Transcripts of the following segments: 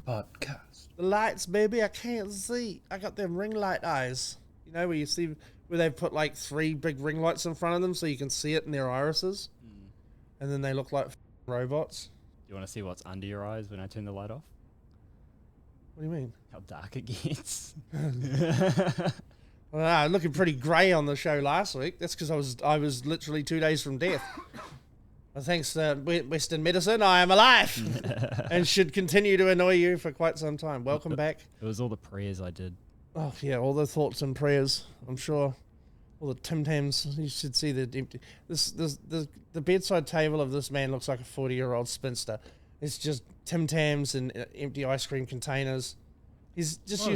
podcast. The lights, baby, I can't see. I got them ring light eyes. You know, where you see where they've put like 3 big ring lights in front of them so you can see it in their irises. And then they look like robots. Do you want to see what's under your eyes when I turn the light off? What do you mean? How dark it gets. Well, looking pretty grey on the show last week. That's because I was literally 2 days from death. Well, thanks to Western medicine, I am alive and should continue to annoy you for quite some time. Welcome back. It was all the prayers I did. Oh yeah, all the thoughts and prayers. I'm sure. All the Tim Tams. You should see the empty. The bedside table of this man looks like a 40-year-old spinster. It's just Tim Tams and empty ice cream containers. He's just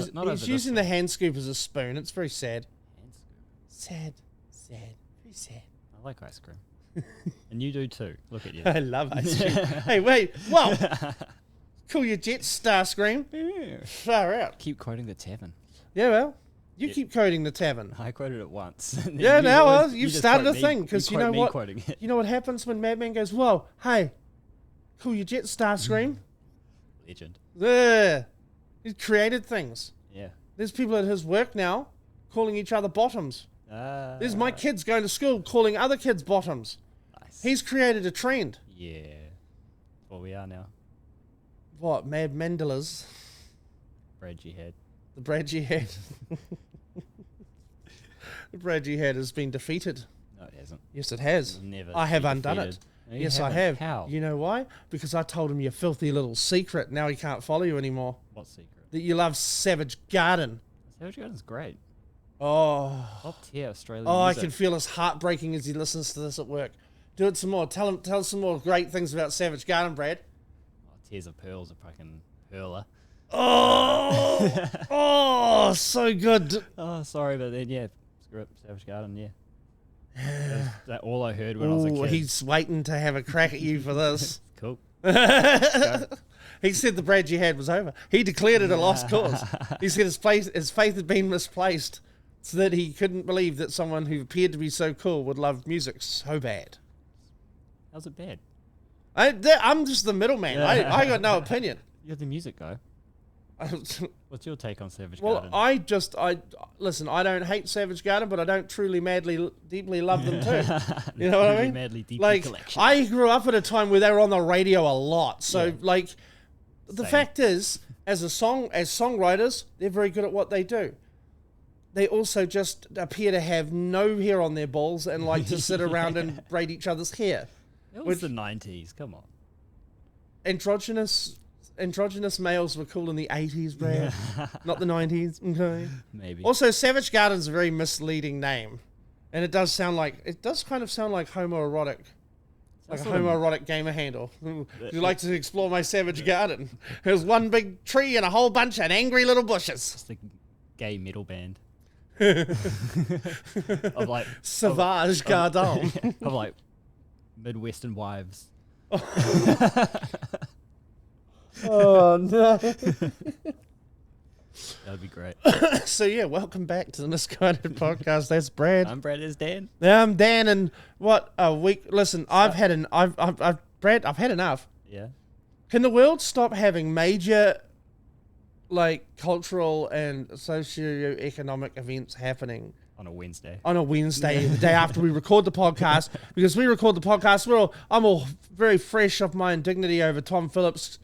using the hand scoop as a spoon. It's very sad. Hand scoop. Sad, very sad. I like ice cream. And you do too. Look at you. I love ice cream. Hey, wait, whoa! Cool your jets, Starscream. Yeah. Far out. Keep quoting the tavern. Yeah, well, you keep coding the tavern. I quoted it once. Yeah, now you've started a thing because you know what? Quoting it. You know what happens when Madman goes, "Whoa, hey, cool your jets, Starscream." Legend. Yeah, he's created things. Yeah. There's people at his work now calling each other bottoms. There's my kids going to school calling other kids bottoms. Nice. He's created a trend. Yeah. Well, we are now. What, Mad Mendelas? Bradgy head. The Bradgy head. The Bradgy head has been defeated. No, it hasn't. Yes, it has. Never. I have undone defeated. it. No, you Yes, I haven't. have. How? You know why? Because I told him your filthy little secret. Now he can't follow you anymore. What secret? That you love Savage Garden. Savage Garden's great. Oh. Top tier Australian Oh, music. I can feel his heart breaking as he listens to this at work. Do it some more. Tell us some more great things about Savage Garden, Brad. Oh, Tears of Pearl's a fucking hurler. Oh, oh, so good. Oh, sorry, but then, yeah, screw it, Savage Garden, yeah. That's all I heard when I was a Oh, kid. he's waiting to have a crack at you for this. Cool. He said the Brad you had was over. He declared it a lost cause. He said his faith had been misplaced, so that he couldn't believe that someone who appeared to be so cool would love music so bad. How's it bad? I'm just the middleman. I got no opinion. You're the music guy. What's your take on Savage Well, Garden? I listen, I don't hate Savage Garden, but I don't truly, madly, deeply love them too. You know what I mean? Madly, deeply like, collection. I grew up at a time where they were on the radio a lot. So, Yeah. like, the Same. fact is, as songwriters, they're very good at what they do. They also just appear to have no hair on their balls and like to sit around and braid each other's hair. It was the 90s, come on. Androgynous males were cool in the 80s, Brad. Not the 90s. Okay. Maybe. Also, Savage Garden's a very misleading name. And it does kind of sound like homoerotic. Like a homoerotic gamer handle. Would you like to explore my Savage Garden? There's one big tree and a whole bunch of angry little bushes. It's the gay metal band. of like Savage Garden. of like Midwestern wives. Oh, no. That would be great. So, yeah, welcome back to the Misguided podcast. That's Brad. I'm Brad, is Dan. I'm Dan, and what a week. Listen, I've had enough. Yeah. Can the world stop having major, like, cultural and socio-economic events happening On a Wednesday. on a Wednesday, the day after we record the podcast? Because we record the podcast, I'm all very fresh off my indignity over Tom Phillips'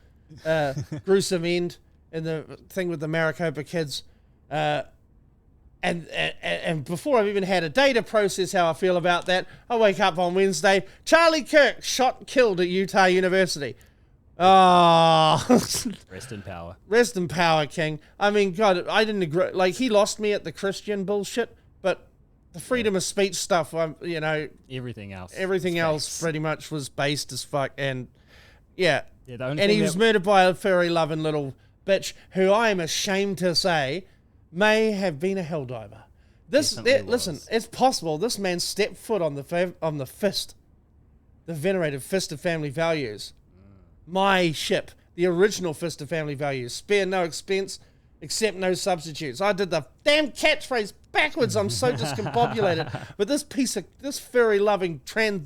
gruesome end and the thing with the Maricopa kids. And before I've even had a day to process how I feel about that, I wake up on Wednesday, Charlie Kirk shot and killed at Utah University. Oh, Rest in power. rest in power, King. I mean, God, I didn't agree. Like, he lost me at the Christian bullshit, but the freedom of speech stuff, Everything else. pretty much was based as fuck. And yeah, Yeah, the only and thing he was that- murdered by a furry loving little bitch who I am ashamed to say may have been a helldiver. Definitely Listen, was. it's possible this man stepped foot on the fist, the venerated fist of family values. My ship, the original fist of family values. Spare no expense, accept no substitutes. I did the damn catchphrase backwards. I'm so discombobulated. But this furry loving okay,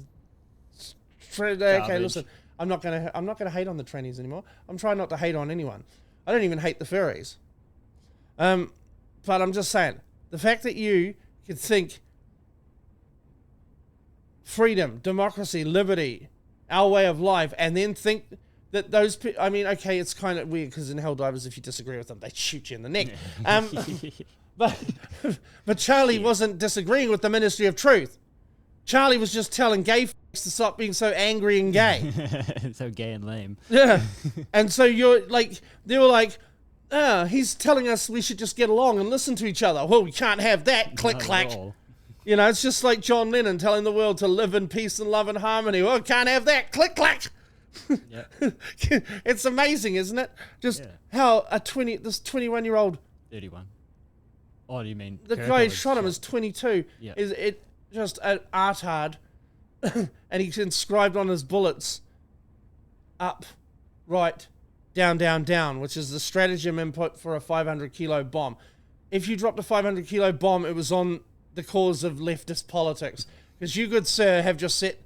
Garbage. listen. I'm not gonna hate on the trannies anymore. I'm trying not to hate on anyone. I don't even hate the furries. But I'm just saying, the fact that you could think freedom, democracy, liberty, our way of life, and then think that those I mean, okay, it's kind of weird because in Helldivers, if you disagree with them, they shoot you in the neck. But Charlie wasn't disagreeing with the Ministry of Truth. Charlie was just telling gay folks to stop being so angry and gay. So gay and lame. Yeah. And so they were like, he's telling us we should just get along and listen to each other. Well, we can't have that. Click, clack. You know, it's just like John Lennon telling the world to live in peace and love and harmony. Well, can't have that. Click, clack. Yep. It's amazing, isn't it? Just how this 21-year-old 31. Oh, do you mean the Kirk guy who was shot him is 22? Yeah. Is it just an artard? And he's inscribed on his bullets, up, right, down, down, down, which is the stratagem input for a 500-kilo bomb. If you dropped a 500-kilo bomb, it was on the cause of leftist politics, because you, good sir, have just set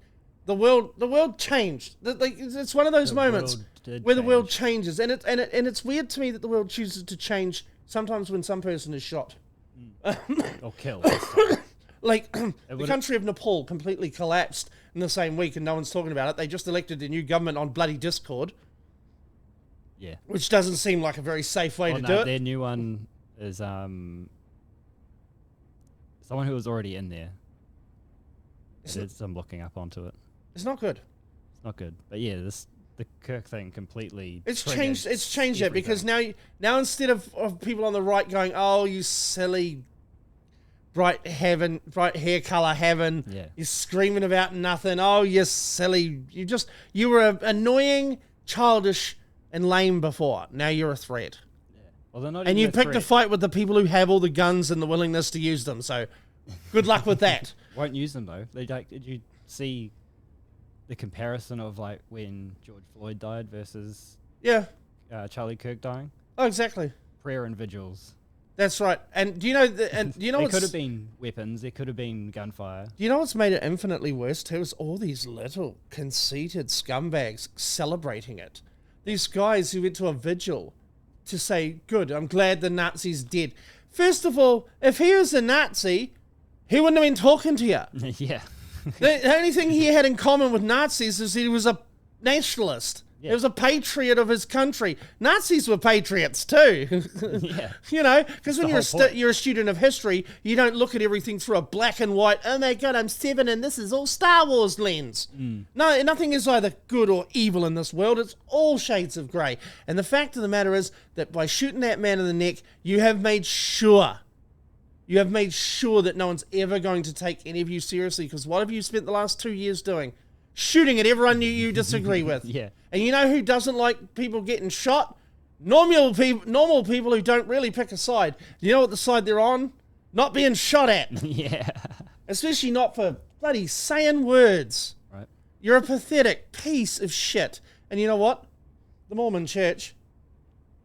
the world changed. It's one of those moments where the world changes, and it's weird to me that the world chooses to change sometimes when some person is shot or killed. Like the country of Nepal completely collapsed in the same week, and no one's talking about it. They just elected a new government on bloody Discord. Yeah, which doesn't seem like a very safe way to do it. Their new one is someone who was already in there. I'm looking up onto it. It's not good. It's not good. But yeah, the Kirk thing completely. It's changed it because now instead of people on the right going, "Oh, you silly bright hair color heaven," you're screaming about nothing. Oh, you silly! You were annoying, childish, and lame before. Now you're a threat. Yeah. Well, they're not. And you picked a fight with the people who have all the guns and the willingness to use them. So, good luck with that. Won't use them though. Did you see the comparison of like when George Floyd died versus Charlie Kirk dying? Oh, exactly. Prayer and vigils. That's right. And do you know? It could have been weapons. It could have been gunfire. Do you know what's made it infinitely worse too? Is all these little conceited scumbags celebrating it. These guys who went to a vigil to say, "Good, I'm glad the Nazi's dead." First of all, if he was a Nazi, he wouldn't have been talking to you. Yeah. The only thing he had in common with Nazis is he was a nationalist. Yeah. He was a patriot of his country. Nazis were patriots too. Yeah. You know, because when you're a student of history, you don't look at everything through a black and white, "Oh my God, I'm 7 and this is all Star Wars" lens. No, nothing is either good or evil in this world. It's all shades of grey. And the fact of the matter is that by shooting that man in the neck, you have made sure that no one's ever going to take any of you seriously, because what have you spent the last 2 years doing? Shooting at everyone you disagree with. Yeah. And you know who doesn't like people getting shot? Normal people who don't really pick a side. Do you know what the side they're on? Not being shot at. Yeah. Especially not for bloody saying words. Right. You're a pathetic piece of shit. And you know what? The Mormon church,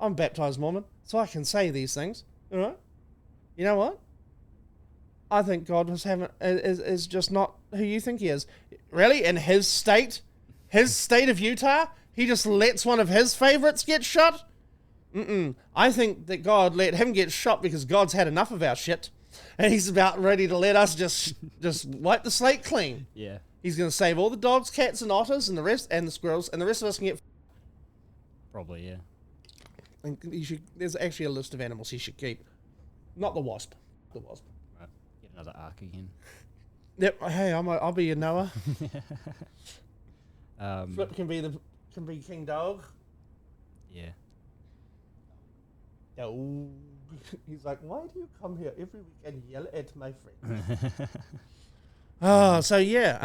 I'm a baptized Mormon, so I can say these things. All right? You know what? I think God is just not who you think he is. Really? In his state of Utah, he just lets one of his favorites get shot? I think that God let him get shot because God's had enough of our shit, and he's about ready to let us just wipe the slate clean. Yeah. He's going to save all the dogs, cats, and otters, and the squirrels, and the rest of us can get. Probably, yeah. And there's actually a list of animals he should keep. Not the wasp. The wasp. Right. Get another ark again. Yep. Hey, I'll be your Noah. Flip can be King Dog. Yeah. Oh. He's like, "Why do you come here every week and yell at my friends?" So yeah.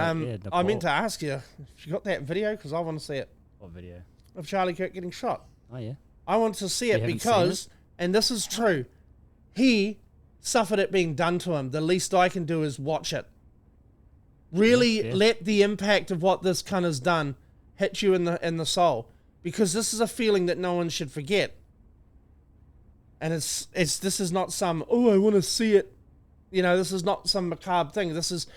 I meant to ask you if you got that video, because I want to see it. What video? Of Charlie Kirk getting shot. Oh yeah. I want to see it because, and this is true, he suffered it being done to him. The least I can do is watch it. Really let the impact of what this cunt has done hit you in the soul, because this is a feeling that no one should forget. And this is not some, "Oh, I want to see it." You know, this is not some macabre thing. This is,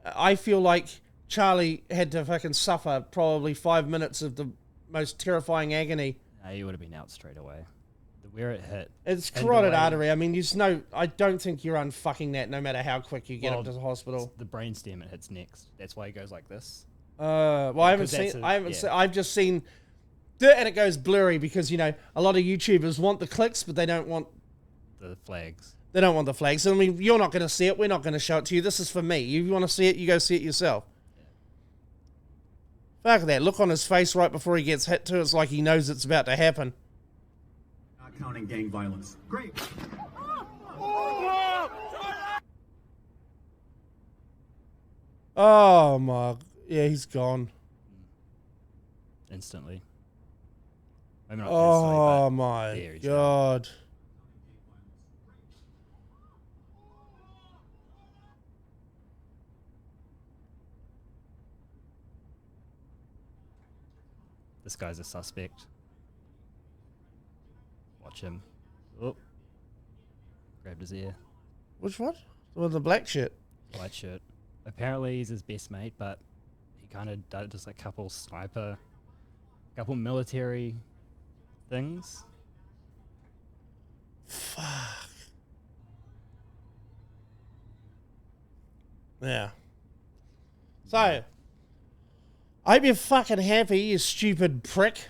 I feel like Charlie had to fucking suffer probably 5 minutes of the most terrifying agony. He would have been out straight away. where it hit. It's carotid artery. I mean, I don't think you're unfucking that no matter how quick you get him to the hospital. The brainstem it hits next. That's why he goes like this. I haven't seen. I've just seen, and it goes blurry because a lot of YouTubers want the clicks, but they don't want the flags. They don't want the flags. I mean, you're not going to see it. We're not going to show it to you. This is for me. You want to see it, you go see it yourself. Yeah. Fuck that. Look on his face right before he gets hit too. It's like he knows it's about to happen. Not counting gang violence. Great. Oh my. Yeah, he's gone. Instantly. Maybe not oh my God. This guy's a suspect. Watch him. Oh. Grabbed his ear. Which one? With the black shirt. White shirt. Apparently he's his best mate, but he kind of does just a couple military things. Fuck. Yeah. So, I hope you're fucking happy, you stupid prick,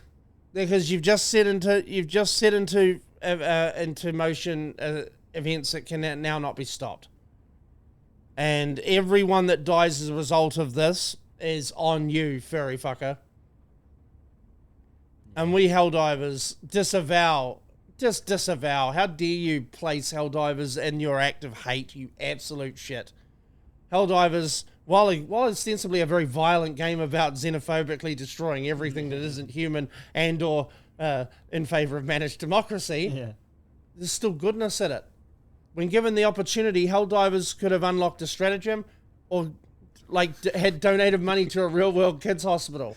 because you've just set into motion events that can now not be stopped, and everyone that dies as a result of this is on you, furry fucker. Yeah. And we Helldivers disavow. How dare you place Helldivers in your act of hate, you absolute shit. Helldivers, while ostensibly a very violent game about xenophobically destroying everything that isn't human and or in favor of managed democracy, there's still goodness in it. When given the opportunity, Helldivers could have unlocked a stratagem or had donated money to a real-world kids hospital.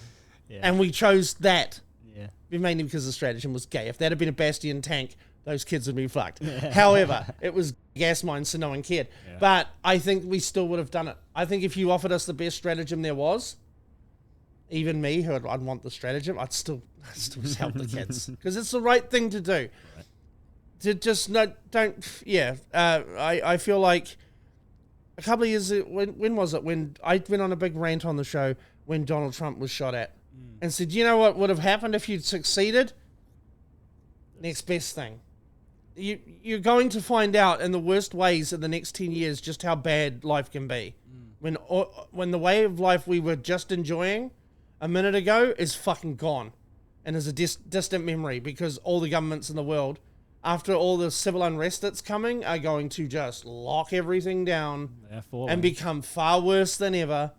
Yeah. And we chose that. Yeah. Mainly because the stratagem was gay. If that had been a Bastion tank, those kids would be fucked. However, it was gas mines, so no one cared. Yeah. But I think we still would have done it. I think if you offered us the best stratagem there was, even me, who I'd want the stratagem, I'd still help the kids. Because it's the right thing to do. Right. To just I feel like a couple of years, when was it? When I went on a big rant on the show when Donald Trump was shot at and said, you know what would have happened if you'd succeeded? Next best thing. You're going to find out in the worst ways in the next 10 years just how bad life can be. When the way of life we were just enjoying a minute ago is fucking gone and is a distant memory, because all the governments in the world, after all the civil unrest that's coming, are going to just lock everything down and become far worse than ever,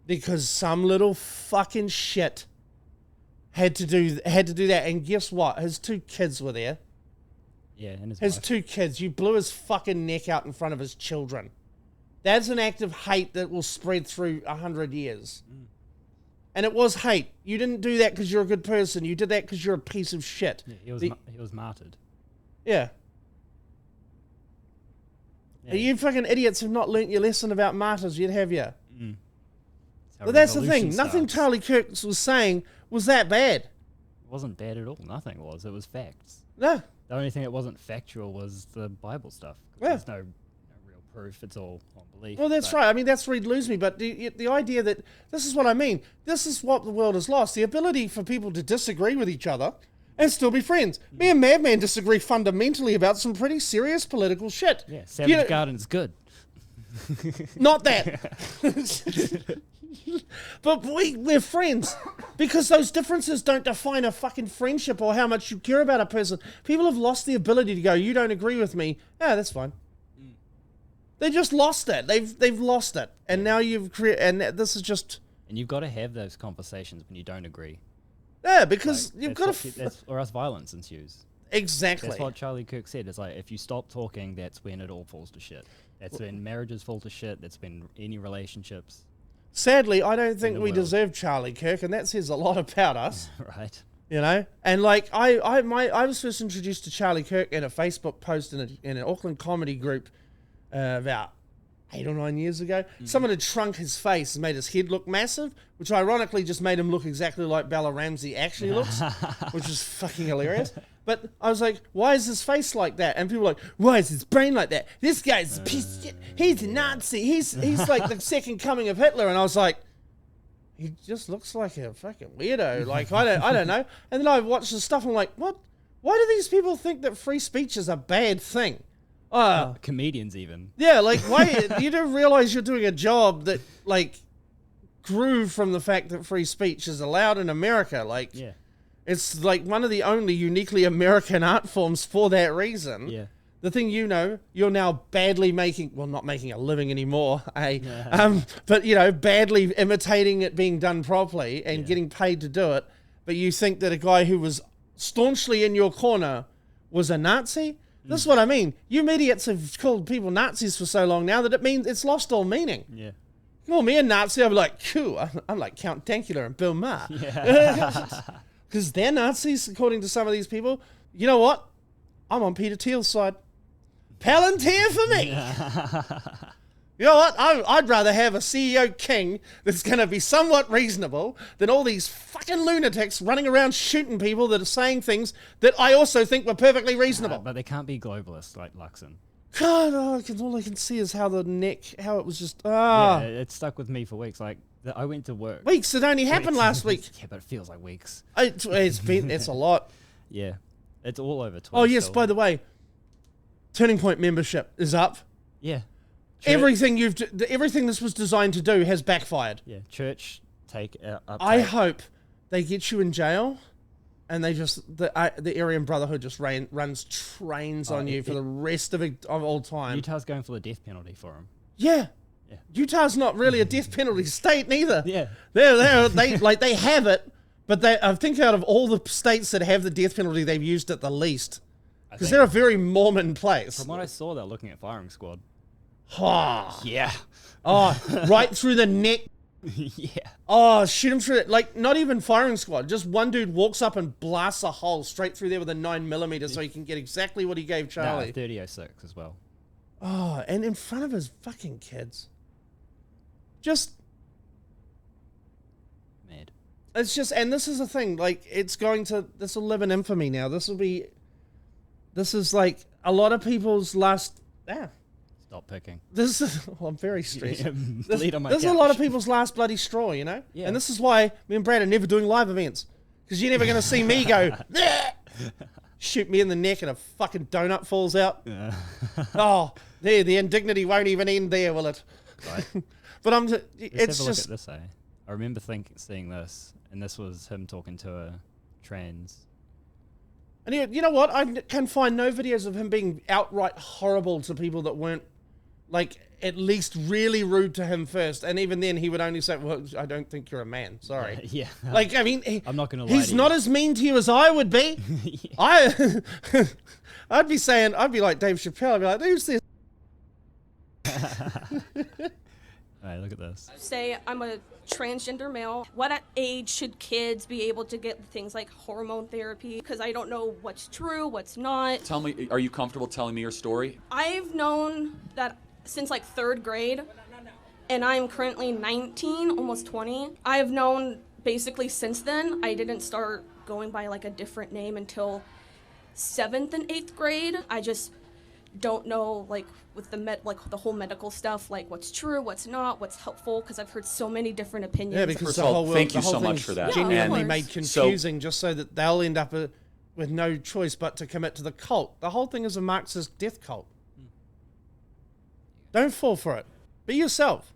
because some little fucking shit had to do that. And guess what? His 2 kids were there. Yeah, and his wife. 2 kids. You blew his fucking neck out in front of his children. That's an act of hate that will spread through 100 years. And it was hate. You didn't do that because you're a good person. You did that because you're a piece of shit. Yeah, he was martyred. Yeah. You fucking idiots have not learnt your lesson about martyrs yet, have you? But that's the thing. Nothing Charlie Kirk was saying was that bad. It wasn't bad at all. Nothing was. It was facts. No. The only thing that wasn't factual was the Bible stuff. Yeah. There's no real proof. It's all on belief. Well, that's right. I mean, that's where he'd lose me. But the idea that this is what I mean. This is what the world has lost. The ability for people to disagree with each other and still be friends. Me and Madman disagree fundamentally about some pretty serious political shit. Yeah, Savage Garden's good. Not that. But we're friends because those differences don't define a fucking friendship or how much you care about a person. People have lost the ability to go, you don't agree with me. Yeah, that's fine. They just lost it. They've lost it. And now you've created, and this is just... And you've got to have those conversations when you don't agree. Yeah, because you've got to... Or else violence ensues. Exactly. That's what Charlie Kirk said. It's like, if you stop talking, that's when it all falls to shit. That's when marriages fall to shit. That's when any relationships... Sadly, I don't think we deserve Charlie Kirk, and that says a lot about us. Right. You know? And like, I was first introduced to Charlie Kirk in a Facebook post in an Auckland comedy group about 8 or 9 years ago. Someone had shrunk his face and made his head look massive, which ironically just made him look exactly like Bella Ramsey actually looks, which is fucking hilarious. But I was like, why is his face like that? And people were like, why is his brain like that? This guy's a piece of shit. He's a Nazi. He's like the second coming of Hitler. And I was like, he just looks like a fucking weirdo. Like, I don't know. And then I watched the stuff and I'm like, what? Why do these people think that free speech is a bad thing? Comedians even. Yeah, like, why? You don't realize you're doing a job that, like, grew from the fact that free speech is allowed in America. Like, Yeah. it's like one of the only uniquely American art forms for that reason. Yeah. The thing, you're now badly not making a living anymore, but, badly imitating it being done properly and getting paid to do it. But you think that a guy who was staunchly in your corner was a Nazi? This is what I mean. You idiots have called people Nazis for so long now that it means it's lost all meaning. Yeah. Call me a Nazi, I'll be like, cool, I'm like Count Dankula and Bill Maher. Because they're Nazis, according to some of these people. You know what? I'm on Peter Thiel's side. Palantir for me. You know what? I'd rather have a CEO king that's going to be somewhat reasonable than all these fucking lunatics running around shooting people that are saying things that I also think were perfectly reasonable. But they can't be globalists like Luxon. God, all I can see is how it was just, Yeah, it stuck with me for weeks. Like, I went to work. Weeks, it only happened last week. Yeah, but it feels like weeks. It's a lot. Yeah. It's all over Twitter. Oh, yes, still. by the way, Turning Point membership is up. Yeah. Everything this was designed to do has backfired. Yeah, church take up. I hope they get you in jail, and they just the Aryan Brotherhood just runs trains on you for the rest of all time. Utah's going for the death penalty for him. Yeah. Utah's not really a death penalty state neither. Yeah, they have it, but I think out of all the states that have the death penalty, they've used it the least because they're a very Mormon place. From what I saw, they're looking at firing squad. Oh, Yeah. oh, right through the neck. Yeah. Oh, shoot him through it. Like, not even firing squad. Just one dude walks up and blasts a hole straight through there with a 9mm so he can get exactly what he gave Charlie. 3006 as well. Oh, and in front of his fucking kids. Just... Mad. It's just... And this is the thing. Like, this will live in infamy now. This is like a lot of people's last... Stop picking. This is... I'm very stressed. This is a lot of people's last bloody straw, you know? Yeah. And this is why me and Brad are never doing live events. Because you're never going to see me go... shoot me in the neck and a fucking donut falls out. Yeah. Oh, there, the indignity won't even end there, will it? Right. But Let's it's have a look just... at this, I remember seeing this, and this was him talking to a trans. And you know what? I can find no videos of him being outright horrible to people that weren't, like, at least really rude to him first. And even then, he would only say, well, I don't think you're a man. Sorry. Yeah. Like, I mean... I'm not going to lie He's to not you. as mean to you as I would be. Yeah. I'd be like Dave Chappelle. I'd be like, who's this? Alright, look at this. Say I'm a transgender male. What age should kids be able to get things like hormone therapy? Because I don't know what's true, what's not. Tell me, are you comfortable telling me your story? I've known that since like 3rd grade, and I'm currently 19, almost 20. I've known basically since then. I didn't start going by like a different name until 7th and 8th grade. I just don't know, like, with the whole medical stuff, like what's true, what's not, what's helpful, because I've heard so many different opinions. Yeah, because First the of all, whole world, thank you the whole so much thing's for that. genuinely And- made confusing just so that they'll end up with no choice but to commit to the cult. The whole thing is a Marxist death cult. Don't fall for it. Be yourself.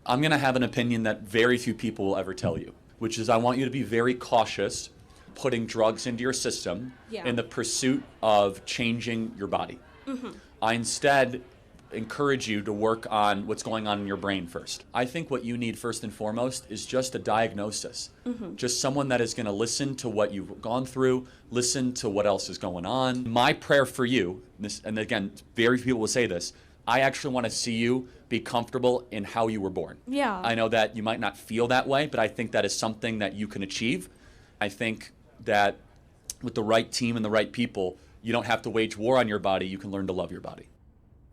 I'm going to have an opinion that very few people will ever tell you, which is I want you to be very cautious putting drugs into your system in the pursuit of changing your body. I instead encourage you to work on what's going on in your brain first. I think what you need first and foremost is just a diagnosis. Just someone that is going to listen to what you've gone through, listen to what else is going on. My prayer for you, and again, very few people will say this, I actually want to see you be comfortable in how you were born. Yeah. I know that you might not feel that way, but I think that is something that you can achieve. I think that with the right team and the right people, you don't have to wage war on your body. You can learn to love your body.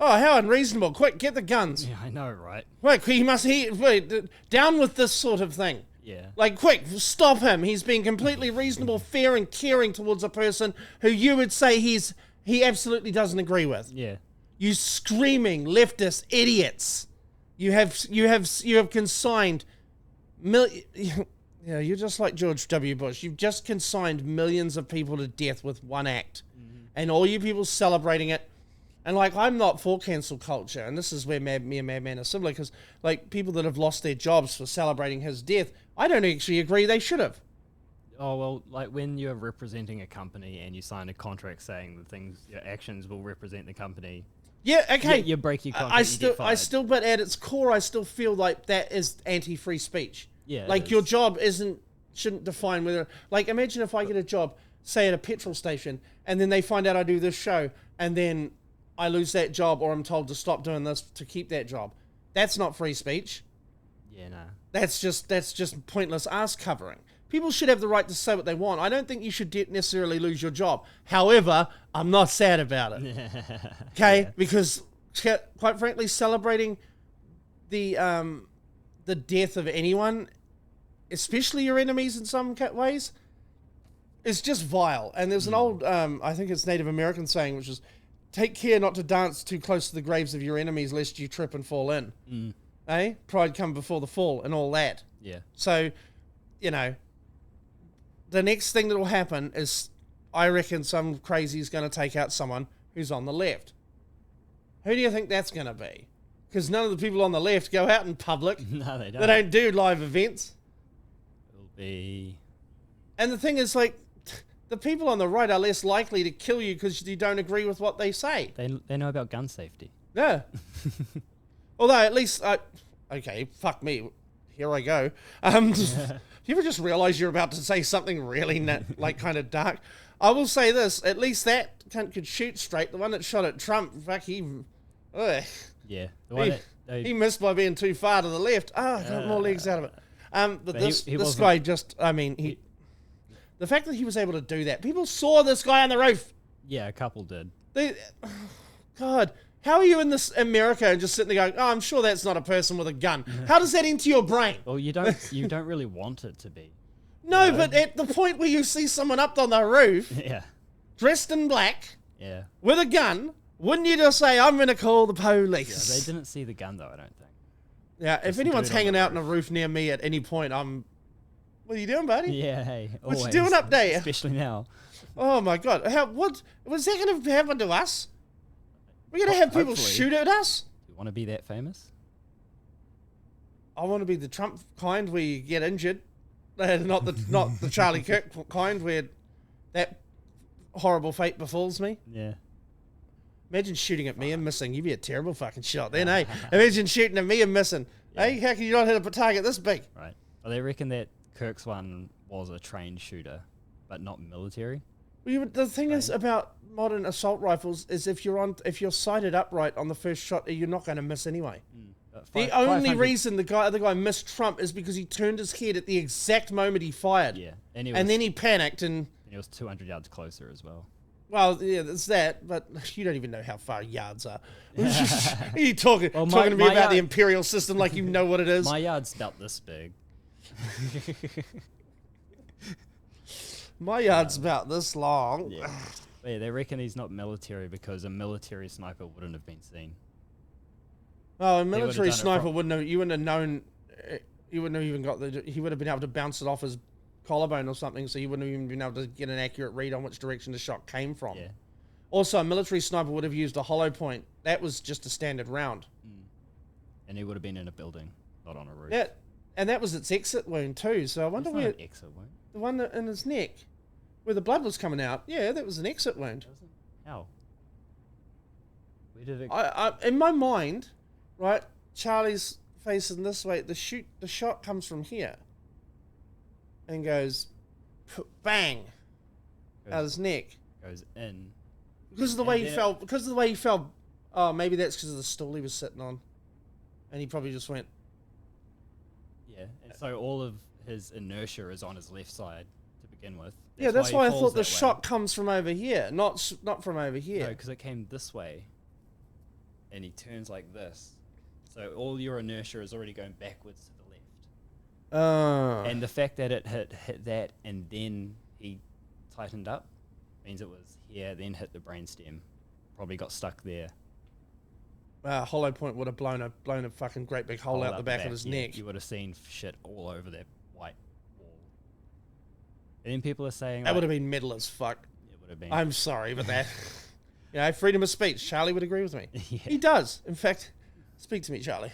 Oh, how unreasonable. Quick, get the guns. Yeah, I know, right? Quick, wait, down with this sort of thing. Yeah. Like, quick, stop him. He's being completely reasonable, fair, and caring towards a person who you would say he absolutely doesn't agree with. Yeah. You screaming leftist idiots. You have consigned yeah, you're just like George W. Bush. You've just consigned millions of people to death with one act. And all you people celebrating it. And, like, I'm not for cancel culture. And this is where me and Madman are similar. Because, like, people that have lost their jobs for celebrating his death, I don't actually agree they should have. Oh, well, like, when you're representing a company and you sign a contract saying the things, your actions will represent the company. Yeah, okay. You break your contract, but at its core, I still feel like that is anti-free speech. Yeah. Like, your job shouldn't define whether... Like, imagine if I get a job, say, at a petrol station, and then they find out I do this show, and then I lose that job, or I'm told to stop doing this to keep that job. That's not free speech. Yeah, no. That's just pointless ass covering. People should have the right to say what they want. I don't think you should necessarily lose your job. However, I'm not sad about it. Okay? Yeah. Because, quite frankly, celebrating the death of anyone, especially your enemies in some ways, is just vile. And there's an old, I think it's Native American saying, which is, take care not to dance too close to the graves of your enemies lest you trip and fall in. Eh? Pride come before the fall and all that. Yeah. So, you know, the next thing that will happen is, I reckon some crazy is going to take out someone who's on the left. Who do you think that's going to be? Because none of the people on the left go out in public. No, they don't. They don't do live events. It'll be... And the thing is, like, the people on the right are less likely to kill you because you don't agree with what they say. They know about gun safety. Yeah. Although, at least... okay, fuck me. Here I go. You ever just realize you're about to say something really, like, kind of dark? I will say this. At least that cunt could shoot straight. The one that shot at Trump, fuck, he... Ugh. Yeah. The one he missed by being too far to the left. I got more legs out of it. But this guy just... I mean, the fact that he was able to do that, people saw this guy on the roof. Yeah, a couple did. God, how are you in this America and just sitting there going, oh, I'm sure that's not a person with a gun. How does that enter your brain? Well, you don't really want it to be. No, you know? But at the point where you see someone up on the roof, dressed in black, with a gun, wouldn't you just say, I'm going to call the police? Yeah, they didn't see the gun, though, I don't think. Yeah, if anyone's hanging out on a roof near me at any point, what are you doing, buddy? Yeah, hey. Always. What you doing up there? Especially now. Oh, my God. What was that going to happen to us? We're going to have people shoot at us? You want to be that famous? I want to be the Trump kind where you get injured. Not the Charlie Kirk kind where that horrible fate befalls me. Yeah. Imagine shooting at me and missing. You'd be a terrible fucking shot then, eh? Imagine shooting at me and missing. Yeah. Hey, how can you not hit a target this big? Right. Well, they reckon that Kirk's one was a trained shooter, but not military. Well, the thing is about modern assault rifles is if you're sighted upright on the first shot, you're not going to miss anyway. The only reason the other guy missed Trump is because he turned his head at the exact moment he fired. Yeah, and then he panicked and he was 200 yards closer as well. Well, yeah, there's that, but you don't even know how far yards are. Are you talking to me about the imperial system like you know what it is? My yard's about this big. My yard's about this long. Yeah. Yeah, they reckon he's not military because a military sniper wouldn't have been seen. Oh, a military sniper wouldn't have. You wouldn't have known. You wouldn't have even got he would have been able to bounce it off his collarbone or something, so you wouldn't have even been able to get an accurate read on which direction the shot came from. Yeah. Also, a military sniper would have used a hollow point. That was just a standard round. And he would have been in a building, not on a roof. Yeah, and that was its exit wound too. So I wonder where an exit wound. The one in his neck, where the blood was coming out. Yeah, that was an exit wound. How? Where did it? In my mind, right, Charlie's facing this way. The shot comes from here. And goes, bang, out his neck. Goes in. Because of the way he fell. Because of the way he fell. Oh, maybe that's because of the stool he was sitting on. And he probably just went. Yeah, and so all of his inertia is on his left side to begin with. That's why I thought the shot comes from over here, not from over here. No, because it came this way. and he turns like this. So all your inertia is already going backwards to the left. And the fact that it hit that and then he tightened up means it was here, then hit the brainstem. Probably got stuck there. Hollow Point would have blown a fucking great big hole out the back of his neck. You would have seen shit all over that white wall. And then people are saying... That would have been metal as fuck. It would have been. I'm sorry, but that... freedom of speech. Charlie would agree with me. Yeah. He does. In fact, speak to me, Charlie.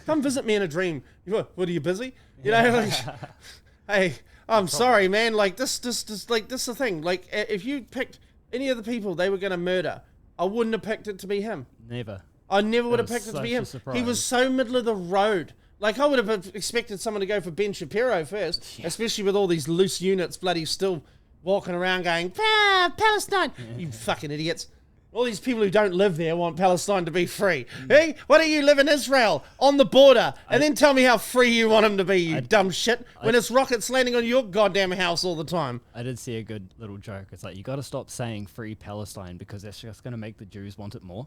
Come visit me in a dream. What are you busy? Hey, I'm sorry, man. Like, this is the thing. Like, if you picked any of the people they were going to murder, I wouldn't have picked it to be him. Never. I never would have picked it to be him. He was so middle of the road. Like, I would have expected someone to go for Ben Shapiro first, especially with all these loose units bloody still walking around going, Palestine, you fucking idiots. All these people who don't live there want Palestine to be free. Hey, why don't you live in Israel, on the border, and then tell me how free you want them to be, you dumb shit, when it's rockets landing on your goddamn house all the time. I did see a good little joke. It's like, you got to stop saying free Palestine because that's just going to make the Jews want it more.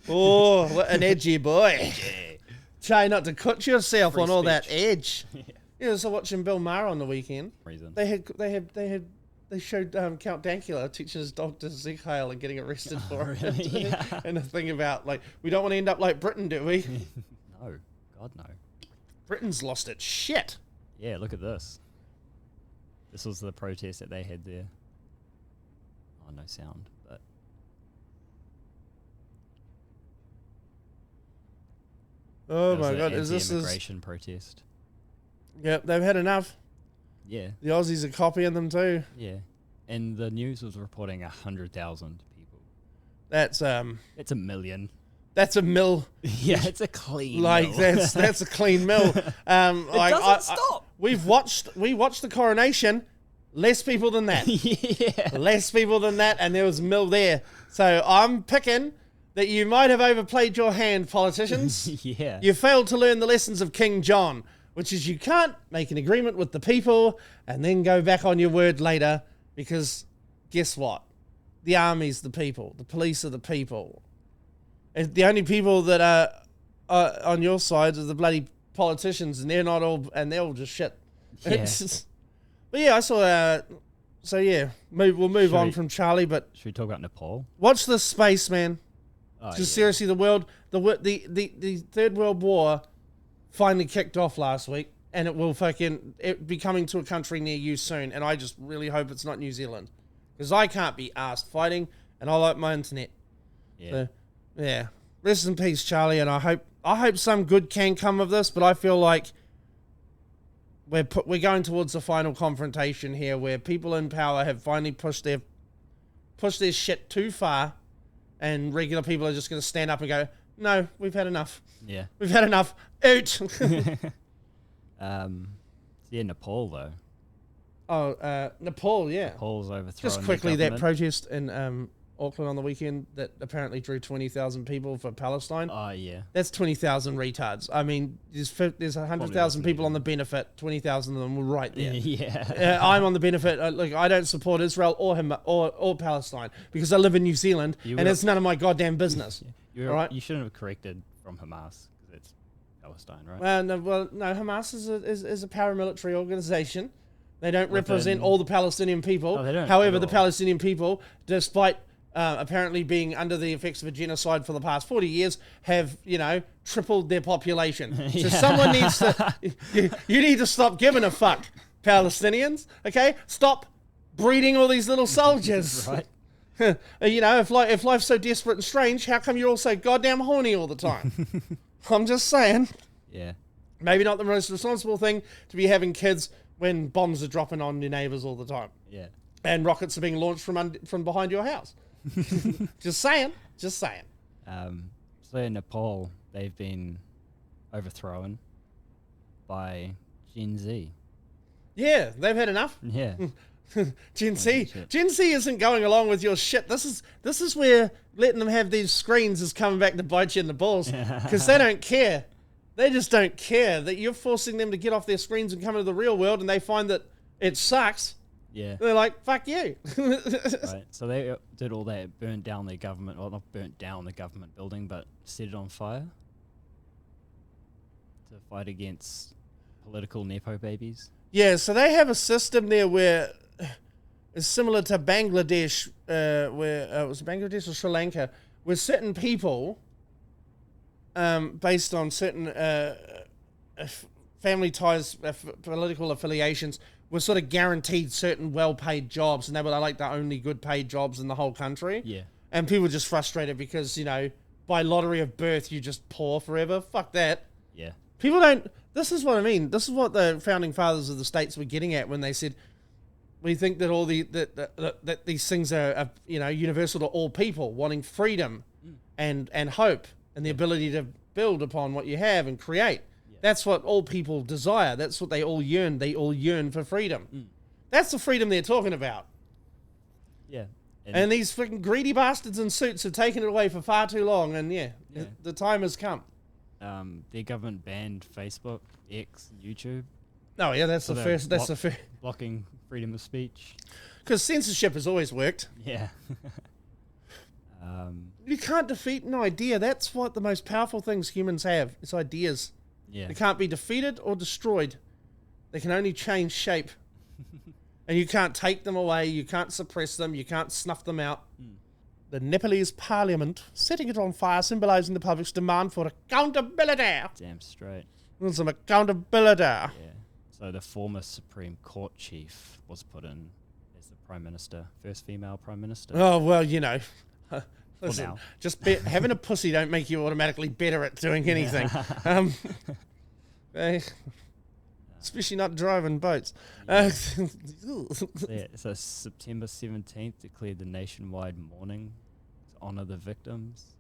Oh, what an edgy boy. Try not to cut yourself free on all that edge. Yeah, so watching Bill Maher on the weekend. They showed Count Dankula teaching his dog to Ezekiel and getting arrested for it. Really? Yeah. And the thing about, like, we don't want to end up like Britain, do we? No. God, no. Britain's lost its shit. Yeah, look at this. This was the protest that they had there. Oh, no sound, but... Oh my God, is this... Anti-immigration protest. Yep, they've had enough. Yeah. The Aussies are copying them too. Yeah. And the news was reporting 100,000 people. That's It's a million. That's a mill. Yeah, it's a clean mill. That's a clean mill. It doesn't stop. We watched the coronation. Less people than that. Yeah. Less people than that, and there was a mill there. So I'm picking that you might have overplayed your hand, politicians. Yeah. You failed to learn the lessons of King John, which is you can't make an agreement with the people and then go back on your word later, because guess what? The army's the people. The police are the people. And the only people that are on your side are the bloody politicians, and they're not all, and they're all just shit. Yeah. But yeah, I saw. So yeah, we'll move on from Charlie. But should we talk about Nepal? Watch this space, man. Just seriously, the Third World War finally kicked off last week, and it be coming to a country near you soon. And I just really hope it's not New Zealand, because I can't be arsed fighting, and I like my internet. Yeah. So, yeah. Rest in peace, Charlie. And I hope some good can come of this. But I feel like we're going towards the final confrontation here, where people in power have finally pushed their shit too far, and regular people are just going to stand up and go, "No, we've had enough. Yeah, we've had enough. Out." Yeah, Nepal though. Oh, Nepal, yeah. Nepal's overthrown. Just quickly, that protest in Auckland on the weekend that apparently drew 20,000 people for Palestine. Oh, yeah. That's 20,000 retards. I mean, there's 100,000 people on the benefit. 20,000 of them were right there. Yeah. I'm on the benefit. Look, I don't support Israel or Palestine because I live in New Zealand, and it's none of my goddamn business. Yeah. Right? You shouldn't have corrected from Hamas because it's Palestine, right? No, Hamas is a paramilitary organization. They don't represent all the Palestinian people. Oh, they don't. However, the Palestinian people, despite apparently being under the effects of a genocide for the past 40 years, have, tripled their population. So someone needs to... You need to stop giving a fuck, Palestinians, okay? Stop breeding all these little soldiers. Right. If life's so desperate and strange, how come you're all so goddamn horny all the time? I'm just saying. Yeah. Maybe not the most responsible thing to be having kids when bombs are dropping on your neighbors all the time. Yeah. And rockets are being launched from behind your house. Just saying. So in Nepal, they've been overthrown by Gen Z. Yeah, they've had enough. Yeah. Gen Z isn't going along with your shit. This is where letting them have these screens is coming back to bite you in the balls, because they don't care. They just don't care that you're forcing them to get off their screens and come into the real world, and they find that it sucks. Yeah. They're like, fuck you. Right. So they did all that, burnt down their government, well, not burnt down the government building, but set it on fire to fight against political Nepo babies. Yeah, so they have a system there where it's similar to Bangladesh, where was it Bangladesh or Sri Lanka, where certain people, based on certain family ties, political affiliations, were sort of guaranteed certain well-paid jobs, and they were like the only good-paid jobs in the whole country. Yeah. And people were just frustrated because, by lottery of birth, you just poor forever. Fuck that. Yeah. People don't... This is what I mean. This is what the founding fathers of the states were getting at when they said, we think that all that these things are universal to all people, wanting freedom and hope and the ability to build upon what you have and create. That's what all people desire. That's what they all yearn. They all yearn for freedom. That's the freedom they're talking about. Yeah. And these freaking greedy bastards in suits have taken it away for far too long. And the time has come. Their government banned Facebook, X, YouTube. Oh yeah, that's the first. That's the first. Blocking freedom of speech. Because censorship has always worked. Yeah. You can't defeat an idea. That's what the most powerful things humans have. It's ideas. Yeah. They can't be defeated or destroyed. They can only change shape. And you can't take them away. You can't suppress them. You can't snuff them out. The Nepalese parliament setting it on fire, symbolizing the public's demand for accountability. Damn straight. There's some accountability. Yeah. So the former Supreme Court chief was put in as the Prime Minister, first female Prime Minister. Oh, well, listen, now. just having a pussy don't make you automatically better at doing anything. Especially not driving boats. So September 17th declared the nationwide mourning to honour the victims.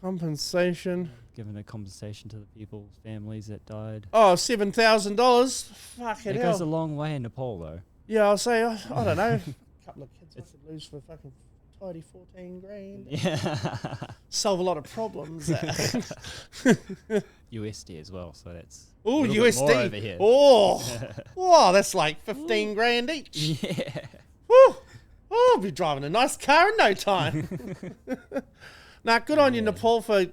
Compensation. Given a compensation to the people's families that died. Oh, $7,000. Fuck it. It goes a long way in Nepal, though. Yeah, I'll say, I don't know. A couple of kids I could lose for fucking tidy 14 grand. Yeah. Solve a lot of problems. USD as well, so that's Oh, USD more USD. over here. Oh, that's like 15 grand each. Yeah. Woo. Oh, I'll be driving a nice car in no time. Nah, good on you, Nepal, for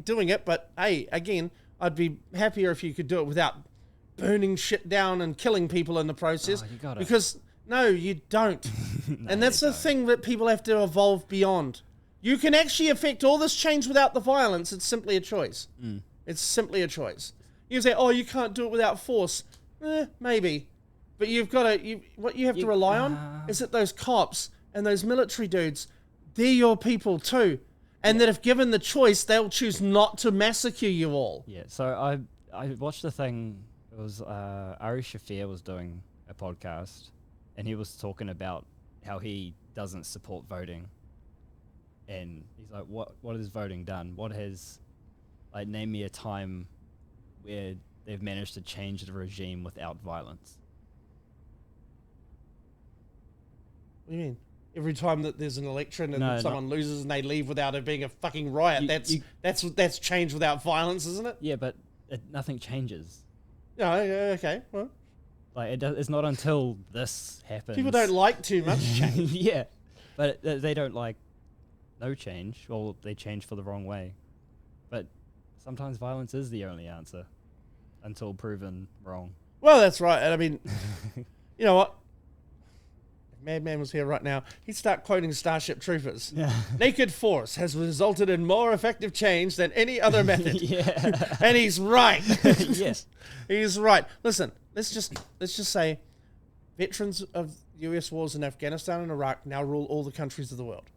doing it. But hey, again, I'd be happier if you could do it without burning shit down and killing people in the process. Oh, you gotta. Because no, you don't. No, and that's the thing that people have to evolve beyond. You can actually affect all this change without the violence. It's simply a choice. It's simply a choice. You say, oh, you can't do it without force. Maybe. But you've got to, what you have to rely on is that those cops and those military dudes, they're your people too. And that if given the choice, they'll choose not to massacre you all. Yeah, so I watched the thing, it was Ari Shafir was doing a podcast, and he was talking about how he doesn't support voting. And he's like, what has voting done? What has, name me a time where they've managed to change the regime without violence. What do you mean? Every time that there's an election and someone loses and they leave without it being a fucking riot, that's change without violence, isn't it? Yeah, but nothing changes. Yeah, okay, well. It's not until this happens. People don't like too much change. Yeah, but they don't like no change. Well, they change for the wrong way. But sometimes violence is the only answer until proven wrong. Well, that's right. And I mean, you know what? Madman was here right now, he'd start quoting Starship Troopers. Yeah. Naked force has resulted in more effective change than any other method. Yeah. And he's right. Yes. He's right. Listen, let's just say veterans of US wars in Afghanistan and Iraq now rule all the countries of the world.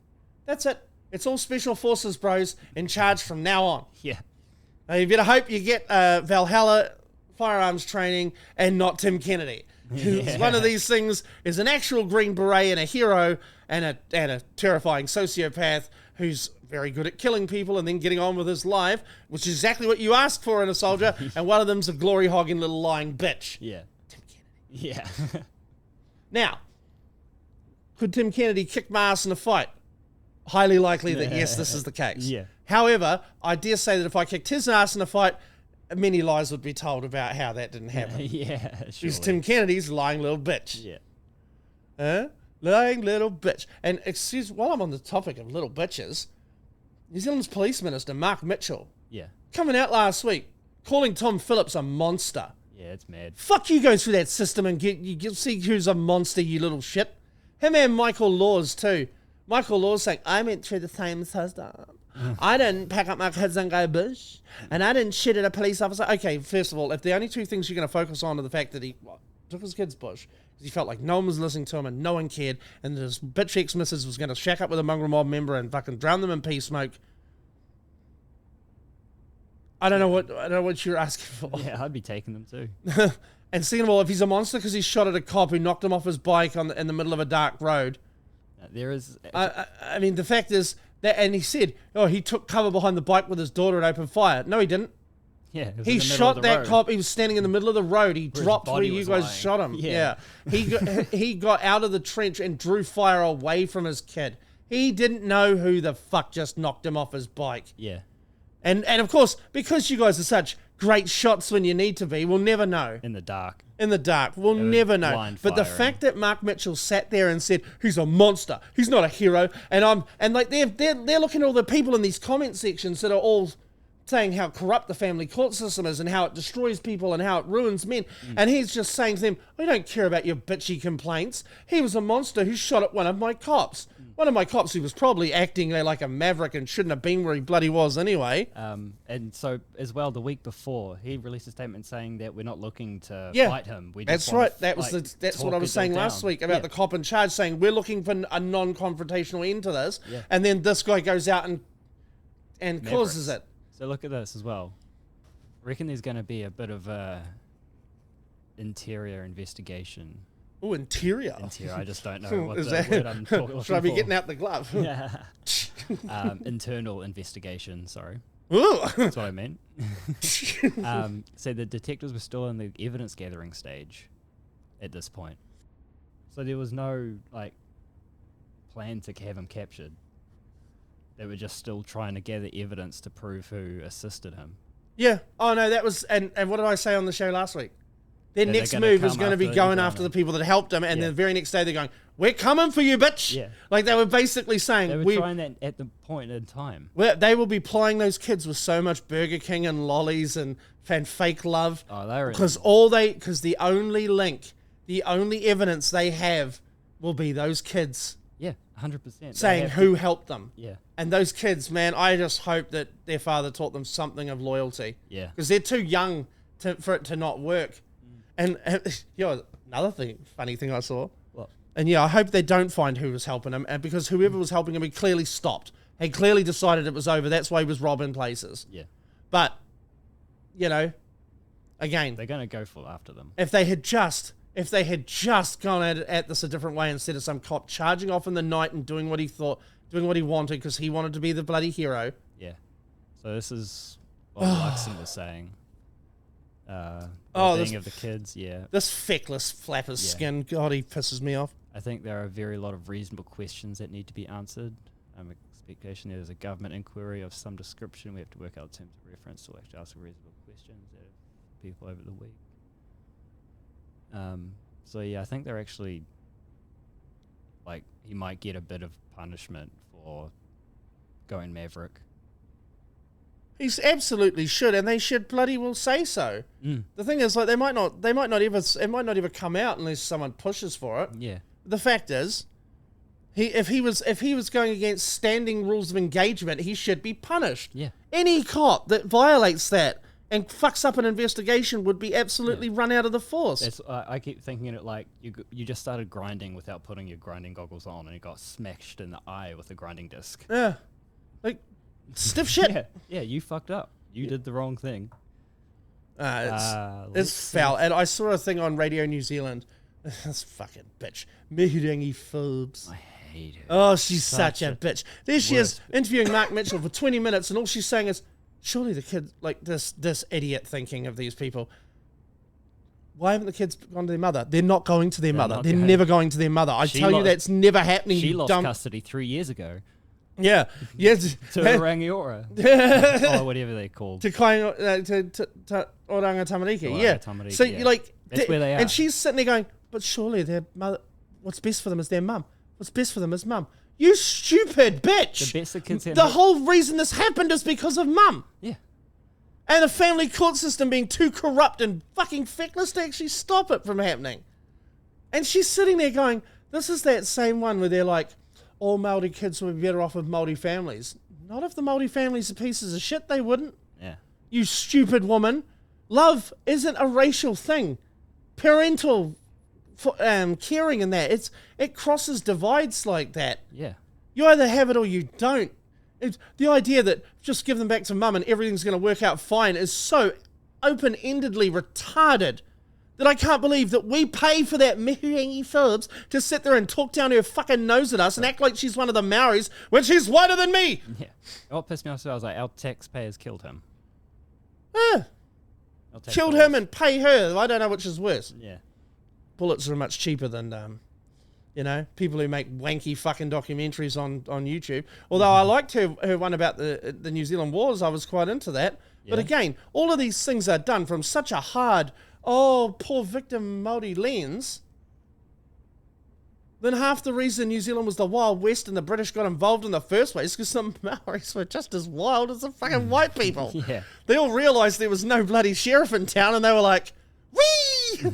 That's it. It's all special forces bros in charge from now on. Yeah. Now you better hope you get Valhalla firearms training and not Tim Kennedy. Yeah. One of these things is an actual Green Beret and a hero and a terrifying sociopath who's very good at killing people and then getting on with his life, which is exactly what you asked for in a soldier, and one of them's a glory-hogging little lying bitch. Yeah. Tim Kennedy. Yeah. Now, could Tim Kennedy kick my ass in a fight? Highly likely that yes, this is the case. Yeah. However, I dare say that if I kicked his ass in a fight, many lies would be told about how that didn't happen. Yeah, sure. Because Tim Kennedy's a lying little bitch. Yeah. Huh? Lying little bitch. And while I'm on the topic of little bitches, New Zealand's police minister, Mark Mitchell, coming out last week, calling Tom Phillips a monster. Yeah, it's mad. Fuck, you go through that system and you see who's a monster, you little shit. Him and Michael Laws too. Michael Laws saying, I went through the same system. I didn't pack up my kids and go bush. And I didn't shit at a police officer. Okay, first of all, if the only two things you're going to focus on are the fact that he took his kids bush, because he felt like no one was listening to him and no one cared, and his bitch ex-missus was going to shack up with a mongrel mob member and fucking drown them in pea smoke. I don't know what you're asking for. Yeah, I'd be taking them too. And second of all, if he's a monster because he shot at a cop who knocked him off his bike in the middle of a dark road. There is... I mean, the fact is that, and he said, he took cover behind the bike with his daughter and opened fire. No, he didn't. Yeah, he shot that cop. He was standing in the middle of the road. He dropped where you guys shot him. Yeah. He got out of the trench and drew fire away from his kid. He didn't know who the fuck just knocked him off his bike. Yeah. And of course, because you guys are such great shots when you need to be, we'll never know. In the dark. We'll never know. But the fact that Mark Mitchell sat there and said, he's a monster, he's not a hero, and they're looking at all the people in these comment sections that are all saying how corrupt the family court system is and how it destroys people and how it ruins men. And he's just saying to them, we don't care about your bitchy complaints. He was a monster who shot at one of my cops. One of my cops who was probably acting like a maverick and shouldn't have been where he bloody was anyway. And so, as well, the week before, he released a statement saying that we're not looking to fight him. That's right. That's what I was saying last week about the cop in charge saying we're looking for a non-confrontational end to this. Yeah. And then this guy goes out and causes it. So look at this as well. I reckon there's going to be a bit of a interior investigation. Oh, interior. I just don't know what the word I'm talking Should I be getting out the glove? Yeah. Internal investigation, sorry. Ooh. That's what I meant. So the detectives were still in the evidence gathering stage at this point. So there was no plan to have him captured. They were just still trying to gather evidence to prove who assisted him. Yeah. Oh, no, that was... And what did I say on the show last week? Their next move is going to be going after the people that helped him, and then the very next day they're going, we're coming for you, bitch! Yeah. Like, they were basically saying... They were trying that at the point in time. They will be plying those kids with so much Burger King and lollies and fake love. Oh, they were... Because the only link, the only evidence they have will be those kids... Yeah, 100%. Saying who helped them. Yeah. And those kids, man, I just hope that their father taught them something of loyalty. Yeah. Because they're too young for it to not work. And another funny thing I saw. What? And I hope they don't find who was helping him. And because whoever was helping him, he clearly stopped. He clearly decided it was over. That's why he was robbing places. Yeah. But, again. They're going to go for after them. If they had just gone at this a different way instead of some cop charging off in the night and doing what he wanted because he wanted to be the bloody hero. Yeah. So this is what Luxon was saying. Thing of the kids, yeah. This feckless flapper's skin, God, he pisses me off. I think there are a very lot of reasonable questions that need to be answered. Expectation there's a government inquiry of some description. We have to work out terms of reference to actually ask reasonable questions of people over the week. So yeah, I think they're actually he might get a bit of punishment for going maverick. He absolutely should, and they should bloody well say so. The thing is, it might not ever come out unless someone pushes for it. Yeah. The fact is, if he was going against standing rules of engagement, he should be punished. Yeah. Any cop that violates that and fucks up an investigation would be absolutely run out of the force. I keep thinking it like you just started grinding without putting your grinding goggles on, and you got smashed in the eye with a grinding disc. Yeah. Stiff shit. Yeah, you fucked up. You did the wrong thing. It's foul. And I saw a thing on Radio New Zealand. This fucking bitch. Mirangi Phillips. I hate her. Oh, she's such a bitch. There she is interviewing Mark Mitchell for 20 minutes, and all she's saying is, surely the kid, this idiot thinking of these people, why haven't the kids gone to their mother? They're not going to their mother. They're never going to their mother. I tell you that's never happening. She lost custody 3 years ago. Yeah. To Rangiora. Or whatever they're called. To Oranga Tamariki. Yeah. Tamariki, So that's where they are. And she's sitting there going, but surely their mother, what's best for them is their mum. What's best for them is mum. You stupid bitch. The best the kids The whole reason this happened is because of mum. Yeah. And the family court system being too corrupt and fucking feckless to actually stop it from happening. And she's sitting there going, this is that same one where they're like, all Māori kids would be better off with Māori families. Not if the Māori families are pieces of shit, they wouldn't. Yeah. You stupid woman. Love isn't a racial thing. Parental caring and that, it crosses divides like that. Yeah. You either have it or you don't. The idea that just give them back to mum and everything's going to work out fine is so open-endedly retarded that I can't believe that we pay for that Mihurangi Phillips to sit there and talk down her fucking nose at us and act like she's one of the Maoris when she's whiter than me. Yeah. What pissed me off, I was like, our taxpayers killed him. Killed him and pay her. I don't know which is worse. Yeah. Bullets are much cheaper than, people who make wanky fucking documentaries on YouTube. Although I liked her one about the New Zealand wars. I was quite into that. Yeah. But again, all of these things are done from such a hard, poor victim Māori lens. Then half the reason New Zealand was the Wild West and the British got involved in the first place because the Maoris were just as wild as the fucking white people. Yeah. They all realised there was no bloody sheriff in town and they were like, whee!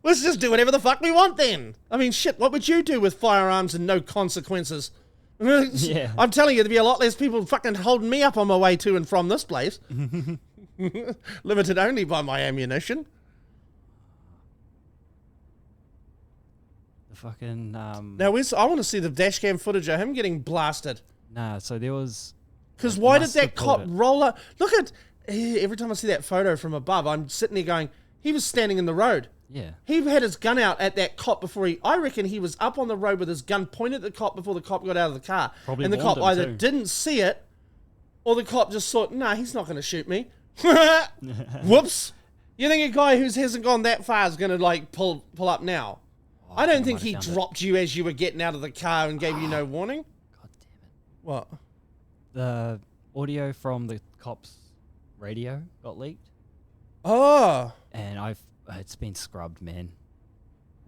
Let's just do whatever the fuck we want then. I mean, shit, what would you do with firearms and no consequences? Yeah. I'm telling you, there'd be a lot less people fucking holding me up on my way to and from this place. Limited only by my ammunition. The fucking... Now, I want to see the dash cam footage of him getting blasted. Nah, so there was... Because why did that cop roll up? Look at... Every time I see that photo from above, I'm sitting there going, he was standing in the road. Yeah. He had his gun out at that cop before I reckon he was up on the road with his gun pointed at the cop before the cop got out of the car. Probably and the cop warned him either too. didn't see it or the cop just thought, nah, he's not going to shoot me. Whoops. You think a guy who hasn't gone that far is going to like pull up now? I don't think he dropped you as you were getting out of the car and gave you no warning. God damn it. What? The audio from the cop's radio got leaked. Oh. And it's been scrubbed, man.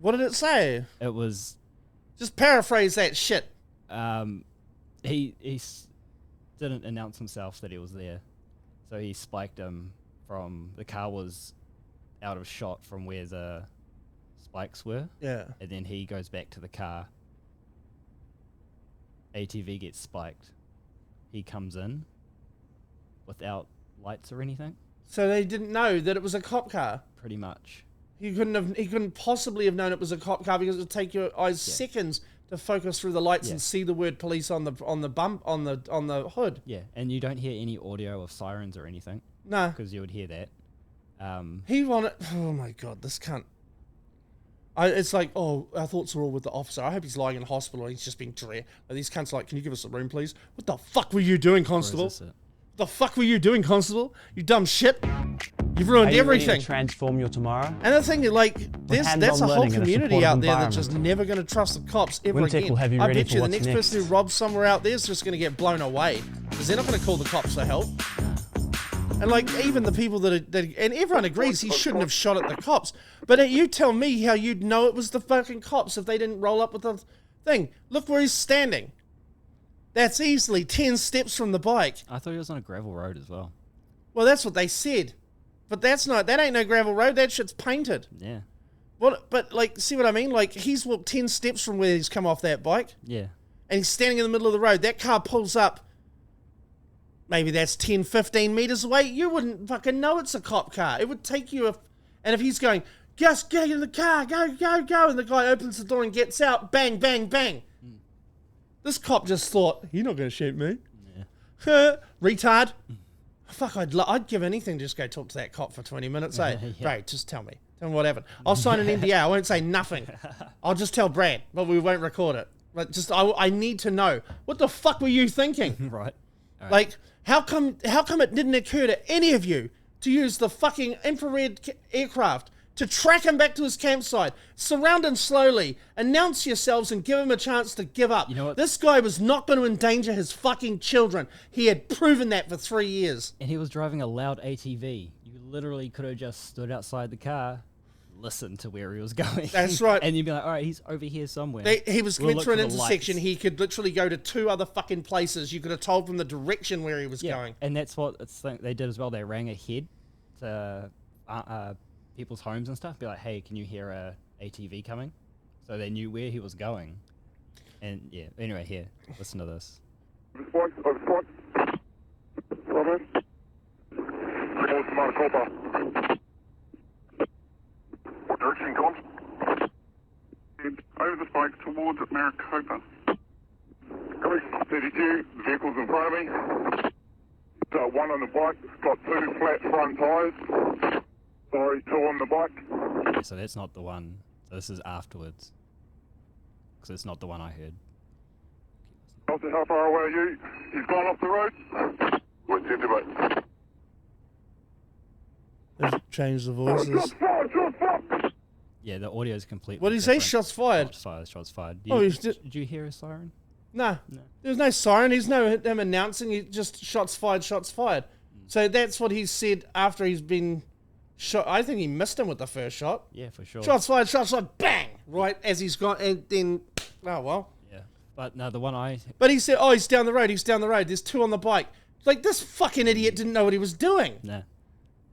What did it say? It was... Just paraphrase that shit. He didn't announce himself that he was there. So he spiked him from... The car was out of shot from where the spikes were. Yeah. And then he goes back to the car. ATV gets spiked. He comes in without lights or anything. So they didn't know that it was a cop car? Pretty much. He couldn't possibly have known it was a cop car because it would take your eyes seconds to focus through the lights and see the word police on the hood. Yeah, and you don't hear any audio of sirens or anything. No. Because you would hear that. He wanted... Oh my God, this cunt. It's like, our thoughts are all with the officer. I hope he's lying in hospital and he's just being dread. These cunts are like, can you give us a room, please? What the fuck were you doing, Constable? The fuck were you doing, Constable? You dumb shit. You've ruined everything. Ready to transform your tomorrow? And the thing is, like, that's a whole community out there that's just never going to trust the cops ever again. I bet you the next person who robs somewhere out there is just going to get blown away because they're not going to call the cops for help. And like, even the people and everyone agrees he shouldn't have shot at the cops. But you tell me how you'd know it was the fucking cops if they didn't roll up with the thing. Look where he's standing. That's easily 10 steps from the bike. I thought he was on a gravel road as well. Well, that's what they said. But that ain't no gravel road. That shit's painted. Yeah. But like, see what I mean? Like, he's walked 10 steps from where he's come off that bike. Yeah. And he's standing in the middle of the road. That car pulls up. Maybe that's 10, 15 meters away. You wouldn't fucking know it's a cop car. It would take you and if he's going, just get in the car, go, go, go. And the guy opens the door and gets out. Bang, bang, bang. This cop just thought, he's not going to shoot me. Yeah. Retard. Fuck, I'd give anything to just go talk to that cop for 20 minutes, eh? Yeah. Bro, just tell me. Tell me what happened. I'll sign an NDA. I won't say nothing. I'll just tell Brad, but we won't record it. But I need to know. What the fuck were you thinking? Right. Like, how come it didn't occur to any of you to use the fucking infrared aircraft to track him back to his campsite, surround him slowly, announce yourselves and give him a chance to give up? You know what? This guy was not going to endanger his fucking children. He had proven that for 3 years. And he was driving a loud ATV. You literally could have just stood outside the car, listen to where he was going. That's right. And you'd be like, all right, he's over here somewhere. He was We'll coming look through an for the intersection. lights. He could literally go to 2 other fucking places. You could have told from the direction where he was going. And that's what they did as well. They rang ahead to people's homes and stuff. Be like, hey, can you hear a ATV coming? So they knew where he was going. And yeah, anyway, here, listen to this. Response. Robin. Maricopa. What direction comes? Over the spike towards Maricopa. Coming. 32. Vehicles in front of me. One on the bike. It's got 2 flat front tyres. Sorry, 2 on the bike. Yeah, so that's not the one. So this is afterwards. Because it's not the one I heard. Officer, how far away are you? He's gone off the road. What's the debate? They've changed the voices. Yeah, the audio is completely What did he say? different. Shots fired? Shots fired, shots fired. Did you hear a siren? No. There's no siren. There's no him announcing. He just shots fired, shots fired. So that's what he said after he's been shot. I think he missed him with the first shot. Yeah, for sure. Shots fired, bang! Right as he's gone, and then, oh well. Yeah. But no, the one I... But he said, oh, he's down the road, There's 2 on the bike. Like, this fucking idiot didn't know what he was doing. Nah.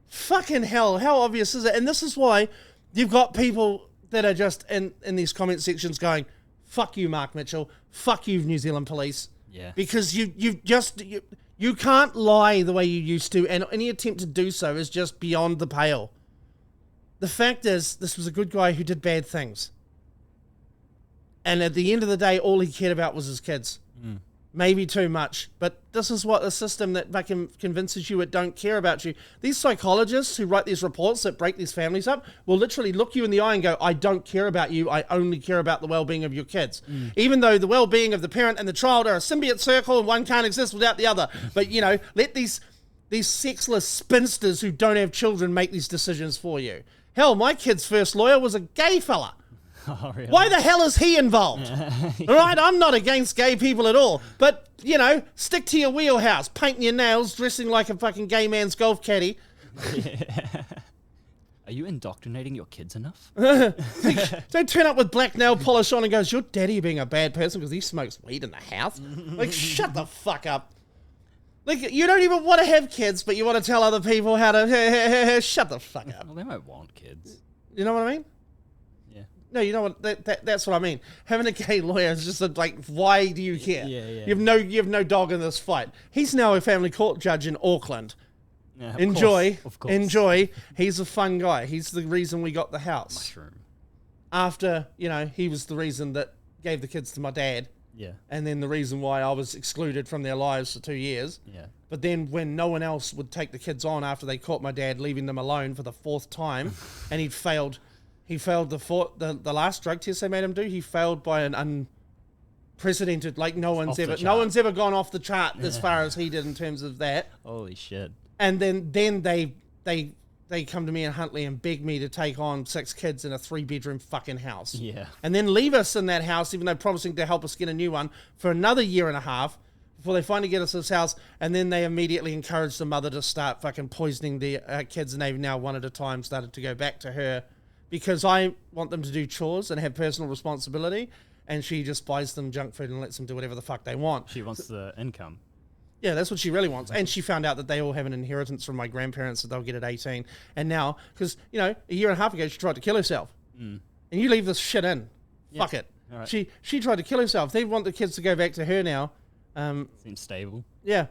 Fucking hell, how obvious is it? And this is why you've got people that are just in these comment sections going, fuck you, Mark Mitchell. Fuck you, New Zealand Police. Yeah. Because you can't lie the way you used to, and any attempt to do so is just beyond the pale. The fact is, this was a good guy who did bad things. And at the end of the day, all he cared about was his kids. Maybe too much. But this is what the system that fucking convinces you it don't care about you. These psychologists who write these reports that break these families up will literally look you in the eye and go, I don't care about you. I only care about the well-being of your kids. Even though the well-being of the parent and the child are a symbiote circle and one can't exist without the other. But, you know, let these sexless spinsters who don't have children make these decisions for you. Hell, my kid's first lawyer was a gay fella. Oh, really? Why the hell is he involved? All right, I'm not against gay people at all, but, you know, stick to your wheelhouse, painting your nails, dressing like a fucking gay man's golf caddy. Are you indoctrinating your kids enough? Don't turn up with black nail polish on and goes, your daddy being a bad person because he smokes weed in the house? Like, shut the fuck up. Like, you don't even want to have kids, but you want to tell other people how to... Shut the fuck up. Well, they might want kids. You know what I mean? No, you know what? That's what I mean. Having a gay lawyer is just like, why do you care? Yeah. You have no dog in this fight. He's now a family court judge in Auckland. Yeah, Of course. Enjoy. He's a fun guy. He's the reason we got the house. Mushroom. After, you know, he was the reason that gave the kids to my dad. Yeah. And then the reason why I was excluded from their lives for 2 years. Yeah. But then when no one else would take the kids on after they caught my dad leaving them alone for the 4th time, and he'd failed... He failed the last drug test they made him do. He failed by an unprecedented, like no one's ever gone off the chart as far as he did in terms of that. Holy shit! And then they come to me in Huntley and beg me to take on 6 kids in a 3-bedroom fucking house. Yeah. And then leave us in that house, even though promising to help us get a new one for another 1.5 years before they finally get us this house. And then they immediately encourage the mother to start fucking poisoning the kids, and they've now one at a time started to go back to her. Because I want them to do chores and have personal responsibility, and she just buys them junk food and lets them do whatever the fuck they want. She wants the income. Yeah, that's what she really wants. And she found out that they all have an inheritance from my grandparents that they'll get at 18. And now, because, you know, 1.5 years ago, she tried to kill herself. And you leave this shit in. Yeah. Fuck it. All right. She tried to kill herself. They want the kids to go back to her now. Seems stable. Yeah.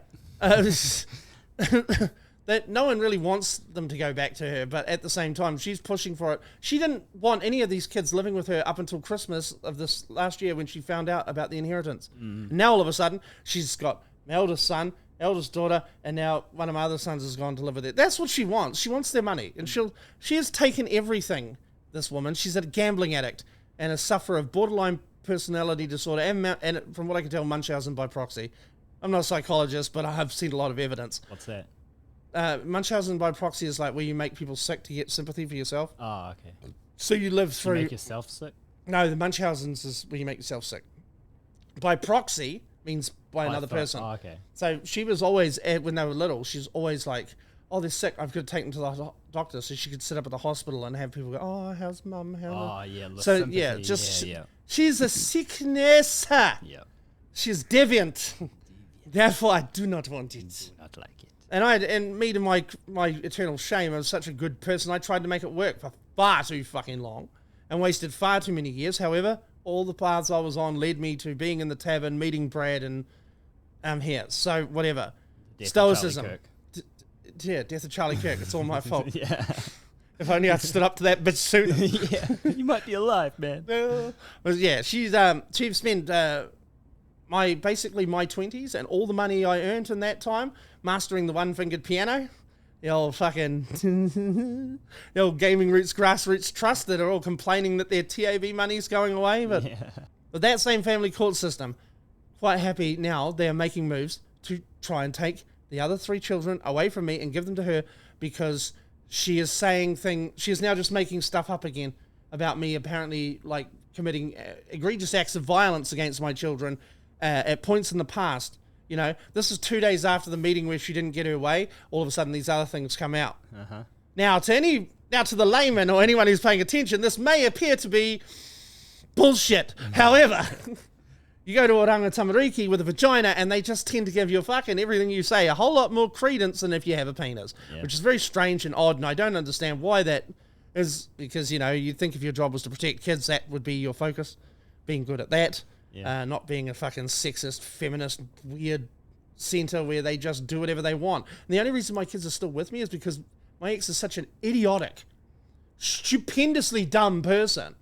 That no one really wants them to go back to her, but at the same time, she's pushing for it. She didn't want any of these kids living with her up until Christmas of this last year when she found out about the inheritance. Now, all of a sudden, she's got my eldest son, eldest daughter, and now one of my other sons has gone to live with her. That's what she wants. She wants their money. And she has taken everything, this woman. She's a gambling addict and a sufferer of borderline personality disorder and from what I can tell, Munchausen by proxy. I'm not a psychologist, but I have seen a lot of evidence. What's that? Munchausen by proxy is like where you make people sick to get sympathy for yourself. Oh, okay. So you live through... You make yourself sick? No, the Munchausen's is where you make yourself sick. By proxy means by another person. Oh, okay. So she was always, when they were little, she's always like, oh, they're sick. I've got to take them to the doctor so she could sit up at the hospital and have people go, oh, how's mum? Oh, yeah. So, sympathy. yeah, just, Yeah. she's a sickness. Yeah. She's deviant. Therefore, I do not want it. Do not like it. And me to my eternal shame, I was such a good person. I tried to make it work for far too fucking long and wasted far too many years. However, all the paths I was on led me to being in the tavern, meeting Brad, and I'm here. So, whatever. Death Stoicism. of Charlie Kirk. Death of Charlie Kirk. It's all my fault. Yeah. If only I stood up to that bit sooner. Yeah. You might be alive, man. But yeah, she's spent basically my 20s and all the money I earned in that time mastering the one-fingered piano. The old fucking the old Gaming Roots Grassroots Trust that are all complaining that their TAB money's going away. But with that same family court system, quite happy now they are making moves to try and take the other 3 children away from me and give them to her because she is she is now just making stuff up again about me apparently like committing egregious acts of violence against my children at points in the past. You know, this is 2 days after the meeting where she didn't get her way. All of a sudden, these other things come out. Now, to the layman or anyone who's paying attention, this may appear to be bullshit. However, you go to Oranga Tamariki with a vagina, and they just tend to give you fucking everything you say a whole lot more credence than if you have a penis, which is very strange and odd. And I don't understand why that is, because you'd think if your job was to protect kids, that would be your focus. Being good at that. Not being a fucking sexist, feminist, weird center where they just do whatever they want. And the only reason my kids are still with me is because my ex is such an idiotic, stupendously dumb person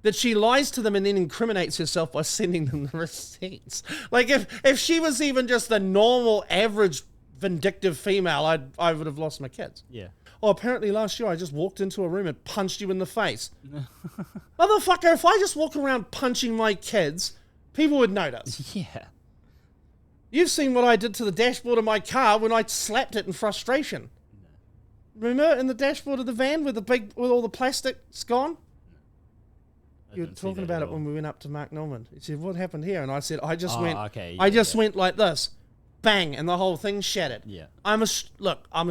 that she lies to them and then incriminates herself by sending them the receipts. Like, if she was even just the normal, average, vindictive female, I would have lost my kids. Yeah. Oh, apparently last year I just walked into a room and punched you in the face. Motherfucker, if I just walk around punching my kids, people would notice. Yeah. You've seen what I did to the dashboard of my car when I slapped it in frustration. No. Remember in the dashboard of the van with all the plastic's gone? You were talking about it when we went up to Mark Norman. He said, what happened here? And I said, I just went like this. Bang, and the whole thing shattered. Yeah. I'm a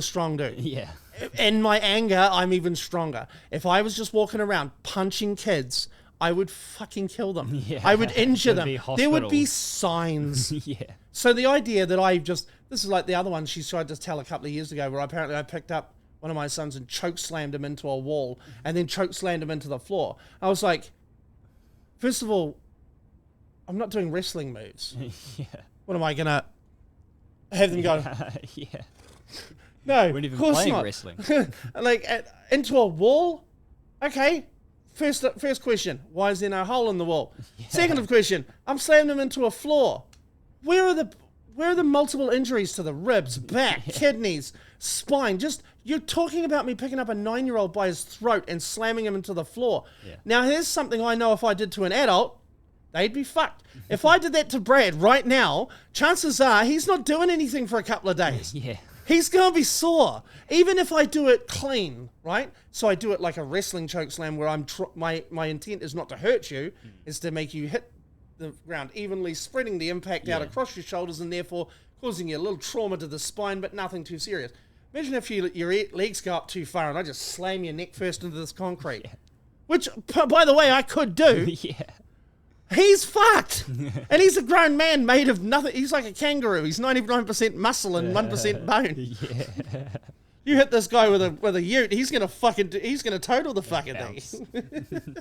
strong dude. Yeah. In my anger, I'm even stronger. If I was just walking around punching kids, I would fucking kill them. Yeah. I would injure them. There would be signs. Yeah. So the idea that this is like the other one she tried to tell a couple of years ago where apparently I picked up one of my sons and choke slammed him into a wall and then choke slammed him into the floor. I was like, first of all, I'm not doing wrestling moves. Yeah. What am I going to have them go? Yeah. No, we're not even of course playing not. wrestling. Into a wall? Okay. First question, why is there no hole in the wall? Yeah. Second question, I'm slamming them into a floor. Where are the multiple injuries to the ribs, back, kidneys, spine? You're talking about me picking up a 9-year-old by his throat and slamming him into the floor. Yeah. Now here's something I know if I did to an adult, they'd be fucked. If I did that to Brad right now, chances are he's not doing anything for a couple of days. Yeah. He's going to be sore. Even if I do it clean, right? So I do it like a wrestling choke slam where my intent is not to hurt you, is to make you hit the ground evenly, spreading the impact out across your shoulders and therefore causing you a little trauma to the spine, but nothing too serious. Imagine if your legs go up too far and I just slam your neck first into this concrete. Yeah. Which, by the way, I could do. Yeah. He's fucked. And he's a grown man made of nothing. He's like a kangaroo. He's 99% muscle and 1% bone. Yeah. You hit this guy with a ute, he's gonna total the fucking thing.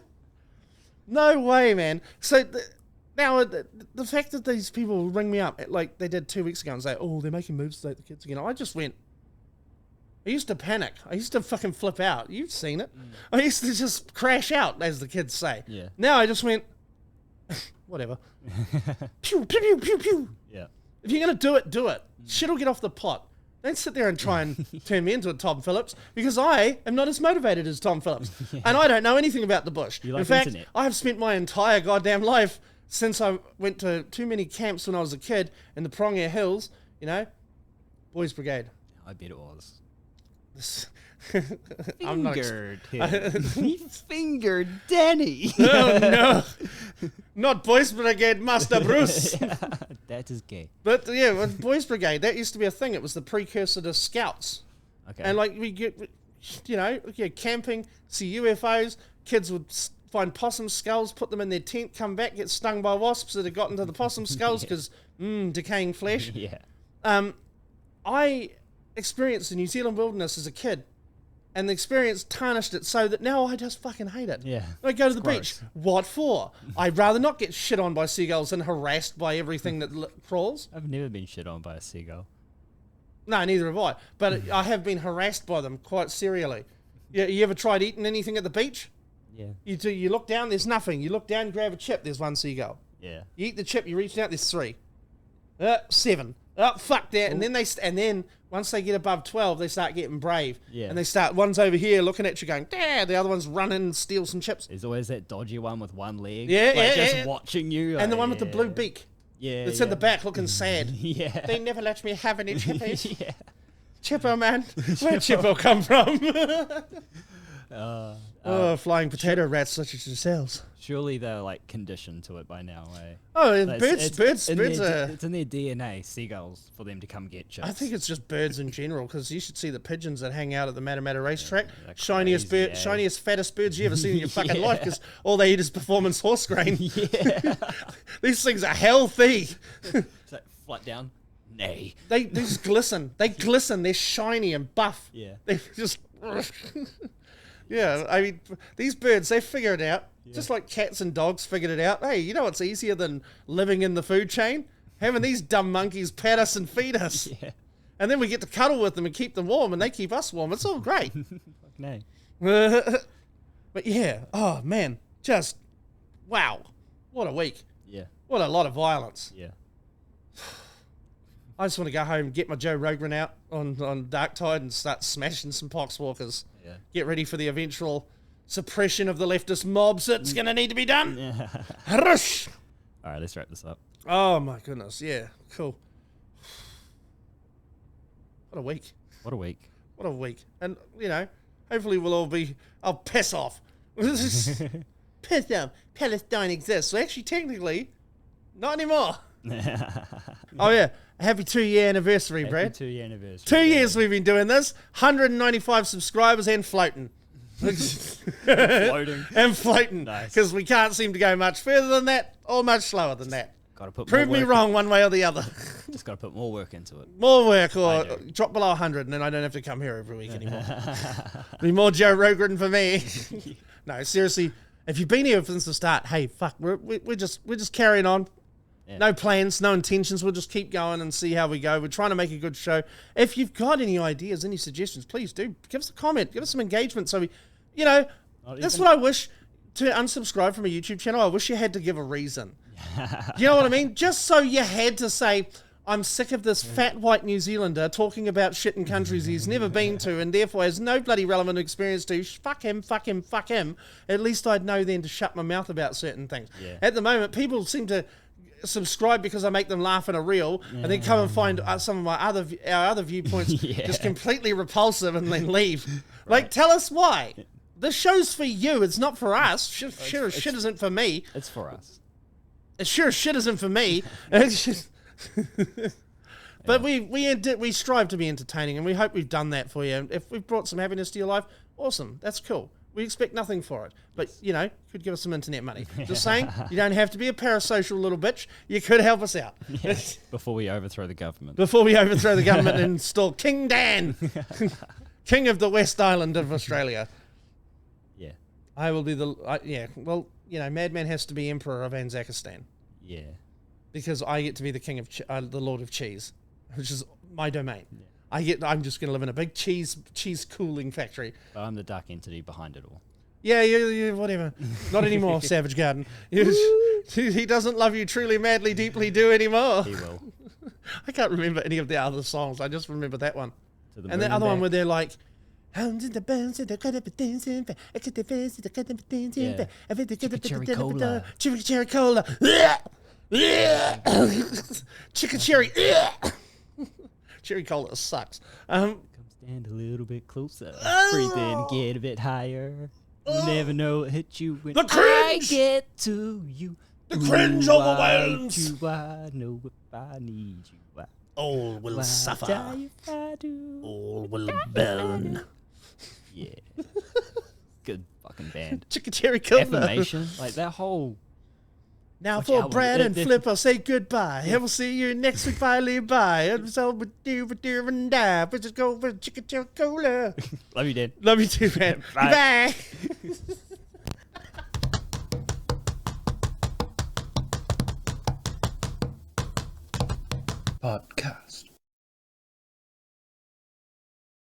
No way, man. So now the fact that these people ring me up like they did 2 weeks ago and say, "Oh, they're making moves to take the kids again," I just went. I used to panic. I used to fucking flip out. You've seen it. I used to just crash out, as the kids say. Yeah. Now I just went. Whatever. Pew, pew, pew, pew, pew. Yeah. If you're going to do it, do it. Shit'll get off the pot. Don't sit there and try and turn me into a Tom Phillips, because I am not as motivated as Tom Phillips. Yeah. And I don't know anything about the bush. You like in fact, internet. I have spent my entire goddamn life since I went to too many camps when I was a kid in the Prongair Hills, Boys Brigade. I bet it was. I'm not He fingered Danny. Oh no, not Boys Brigade, Master Bruce. That is gay. But yeah, with Boys Brigade, that used to be a thing. It was the precursor to Scouts. Okay. And like we get, camping, see UFOs. Kids would find possum skulls, put them in their tent, come back, get stung by wasps that had got into the possum skulls because decaying flesh. Yeah. I experienced the New Zealand wilderness as a kid, and the experience tarnished it so that now I just fucking hate it. Yeah. I go to the gross. beach. What for? I'd rather not get shit on by seagulls than harassed by everything that crawls. I've never been shit on by a seagull. No, neither have I. But I have been harassed by them quite serially. You ever tried eating anything at the beach? Yeah. You look down, there's nothing. You look down, grab a chip, there's one seagull. Yeah. You eat the chip, you reach out, there's 3. 7. Oh, fuck that. And then once they get above 12, they start getting brave. Yeah. And they start, one's over here looking at you going, "Dad," the other one's running and steal some chips. There's always that dodgy one with one leg. Just watching you. And the one with the blue beak. Yeah. It's in the back looking sad. Yeah. They never let me have any chippies. Yeah. Chippo, man. Where'd Chippo come from? Flying potato rats such as yourselves. Surely they're like conditioned to it by now, eh? Oh, Like, birds in are... it's in their DNA, seagulls, for them to come get chips. I think it's just birds in general, because you should see the pigeons that hang out at the Matamata racetrack. they're Shiniest, crazy, shiniest, fattest birds you ever seen in your fucking Yeah. life, because all they eat is performance horse grain. Yeah. These things are healthy. It's like, flat down. Nay. They just glisten. They glisten. They're shiny and buff. Yeah. They just... Yeah, I mean, these birds, they figure it out. Just like cats and dogs figured it out. Hey, you know what's easier than living in the food chain? Having these dumb monkeys pet us and feed us. Yeah. And then we get to cuddle with them and keep them warm, and they keep us warm. It's all great. Nay. But yeah, oh man, just wow. What a week. Yeah. What a lot of violence. Yeah. I just want to go home, get my Joe Rogan out on Dark Tide and start smashing some poxwalkers. Yeah. Get ready for the eventual suppression of the leftist mobs that's going to need to be done. Yeah. Rush! All right, let's wrap this up. Oh my goodness, yeah, cool. What a week. What a week. What a week. And, hopefully we'll all be... Oh, piss off. Piss off. Palestine exists. So actually, technically, not anymore. Oh, yeah. Happy 2-year anniversary, Brad. Happy 2-year anniversary. 2 years we've been doing this. 195 subscribers and floating. Floating. And floating. Nice. Because we can't seem to go much further than that or much slower than that. Got to put Prove more me work wrong one way or the other. Just got to put more work into it. More work or I do. drop below 100 and then I don't have to come here every week anymore. Be more Joe Rogan for me. No, seriously, if you've been here since the start, hey, fuck, we're just carrying on. Yeah. No plans, no intentions. We'll just keep going and see how we go. We're trying to make a good show. If you've got any ideas, any suggestions, please do give us a comment, give us some engagement. So we, that's what I wish. To unsubscribe from a YouTube channel, I wish you had to give a reason. Do you know what I mean? Just so you had to say, I'm sick of this fat white New Zealander talking about shit in countries he's never been to and therefore has no bloody relevant experience to. Fuck him, fuck him, fuck him. At least I'd know then to shut my mouth about certain things. Yeah. At the moment, people seem to subscribe because I make them laugh in a reel and then come and find some of my our other viewpoints just completely repulsive and then leave. Like, tell us why. The show's for you. It's not for us. Sure as shit isn't for me. It's for us. It sure as shit isn't for me. But we strive to be entertaining, and we hope we've done that for you. And if we've brought some happiness to your life, awesome. That's cool. We expect nothing for it. But, could give us some internet money. Just saying, you don't have to be a parasocial little bitch. You could help us out. Yeah. Before we overthrow the government. Before we overthrow the government and install King Dan, King of the West Island of Australia. Yeah. I will be Madman has to be Emperor of Anzakistan. Yeah. Because I get to be the king of the Lord of Cheese, which is my domain. Yeah. I'm just going to live in a big cheese cooling factory. But I'm the dark entity behind it all. Yeah, whatever. Not anymore, Savage Garden. He doesn't love you truly, madly, deeply do anymore. He will. I can't remember any of the other songs. I just remember that one. And the moon other one back. where they're like, yeah. Cherry cola. Cherry cola. Chicken cherry. Cherry cola sucks. Come stand a little bit closer. Breathe in, get a bit higher. You never know what hit you when The cringe! I get to you. The cringe overwhelms. I know if I need you. All will suffer. Die if I do. All will burn. Yeah. Good fucking band. Chickacherry Killer. Affirmation, like that whole. Now Which for album? Brad and They're- Flip, I'll say goodbye. I will see you next week finally bye. And so we do and die. But just go for Chickacherry Cola. Love you, Dan. Love you too, man. Bye. Goodbye. Podcast.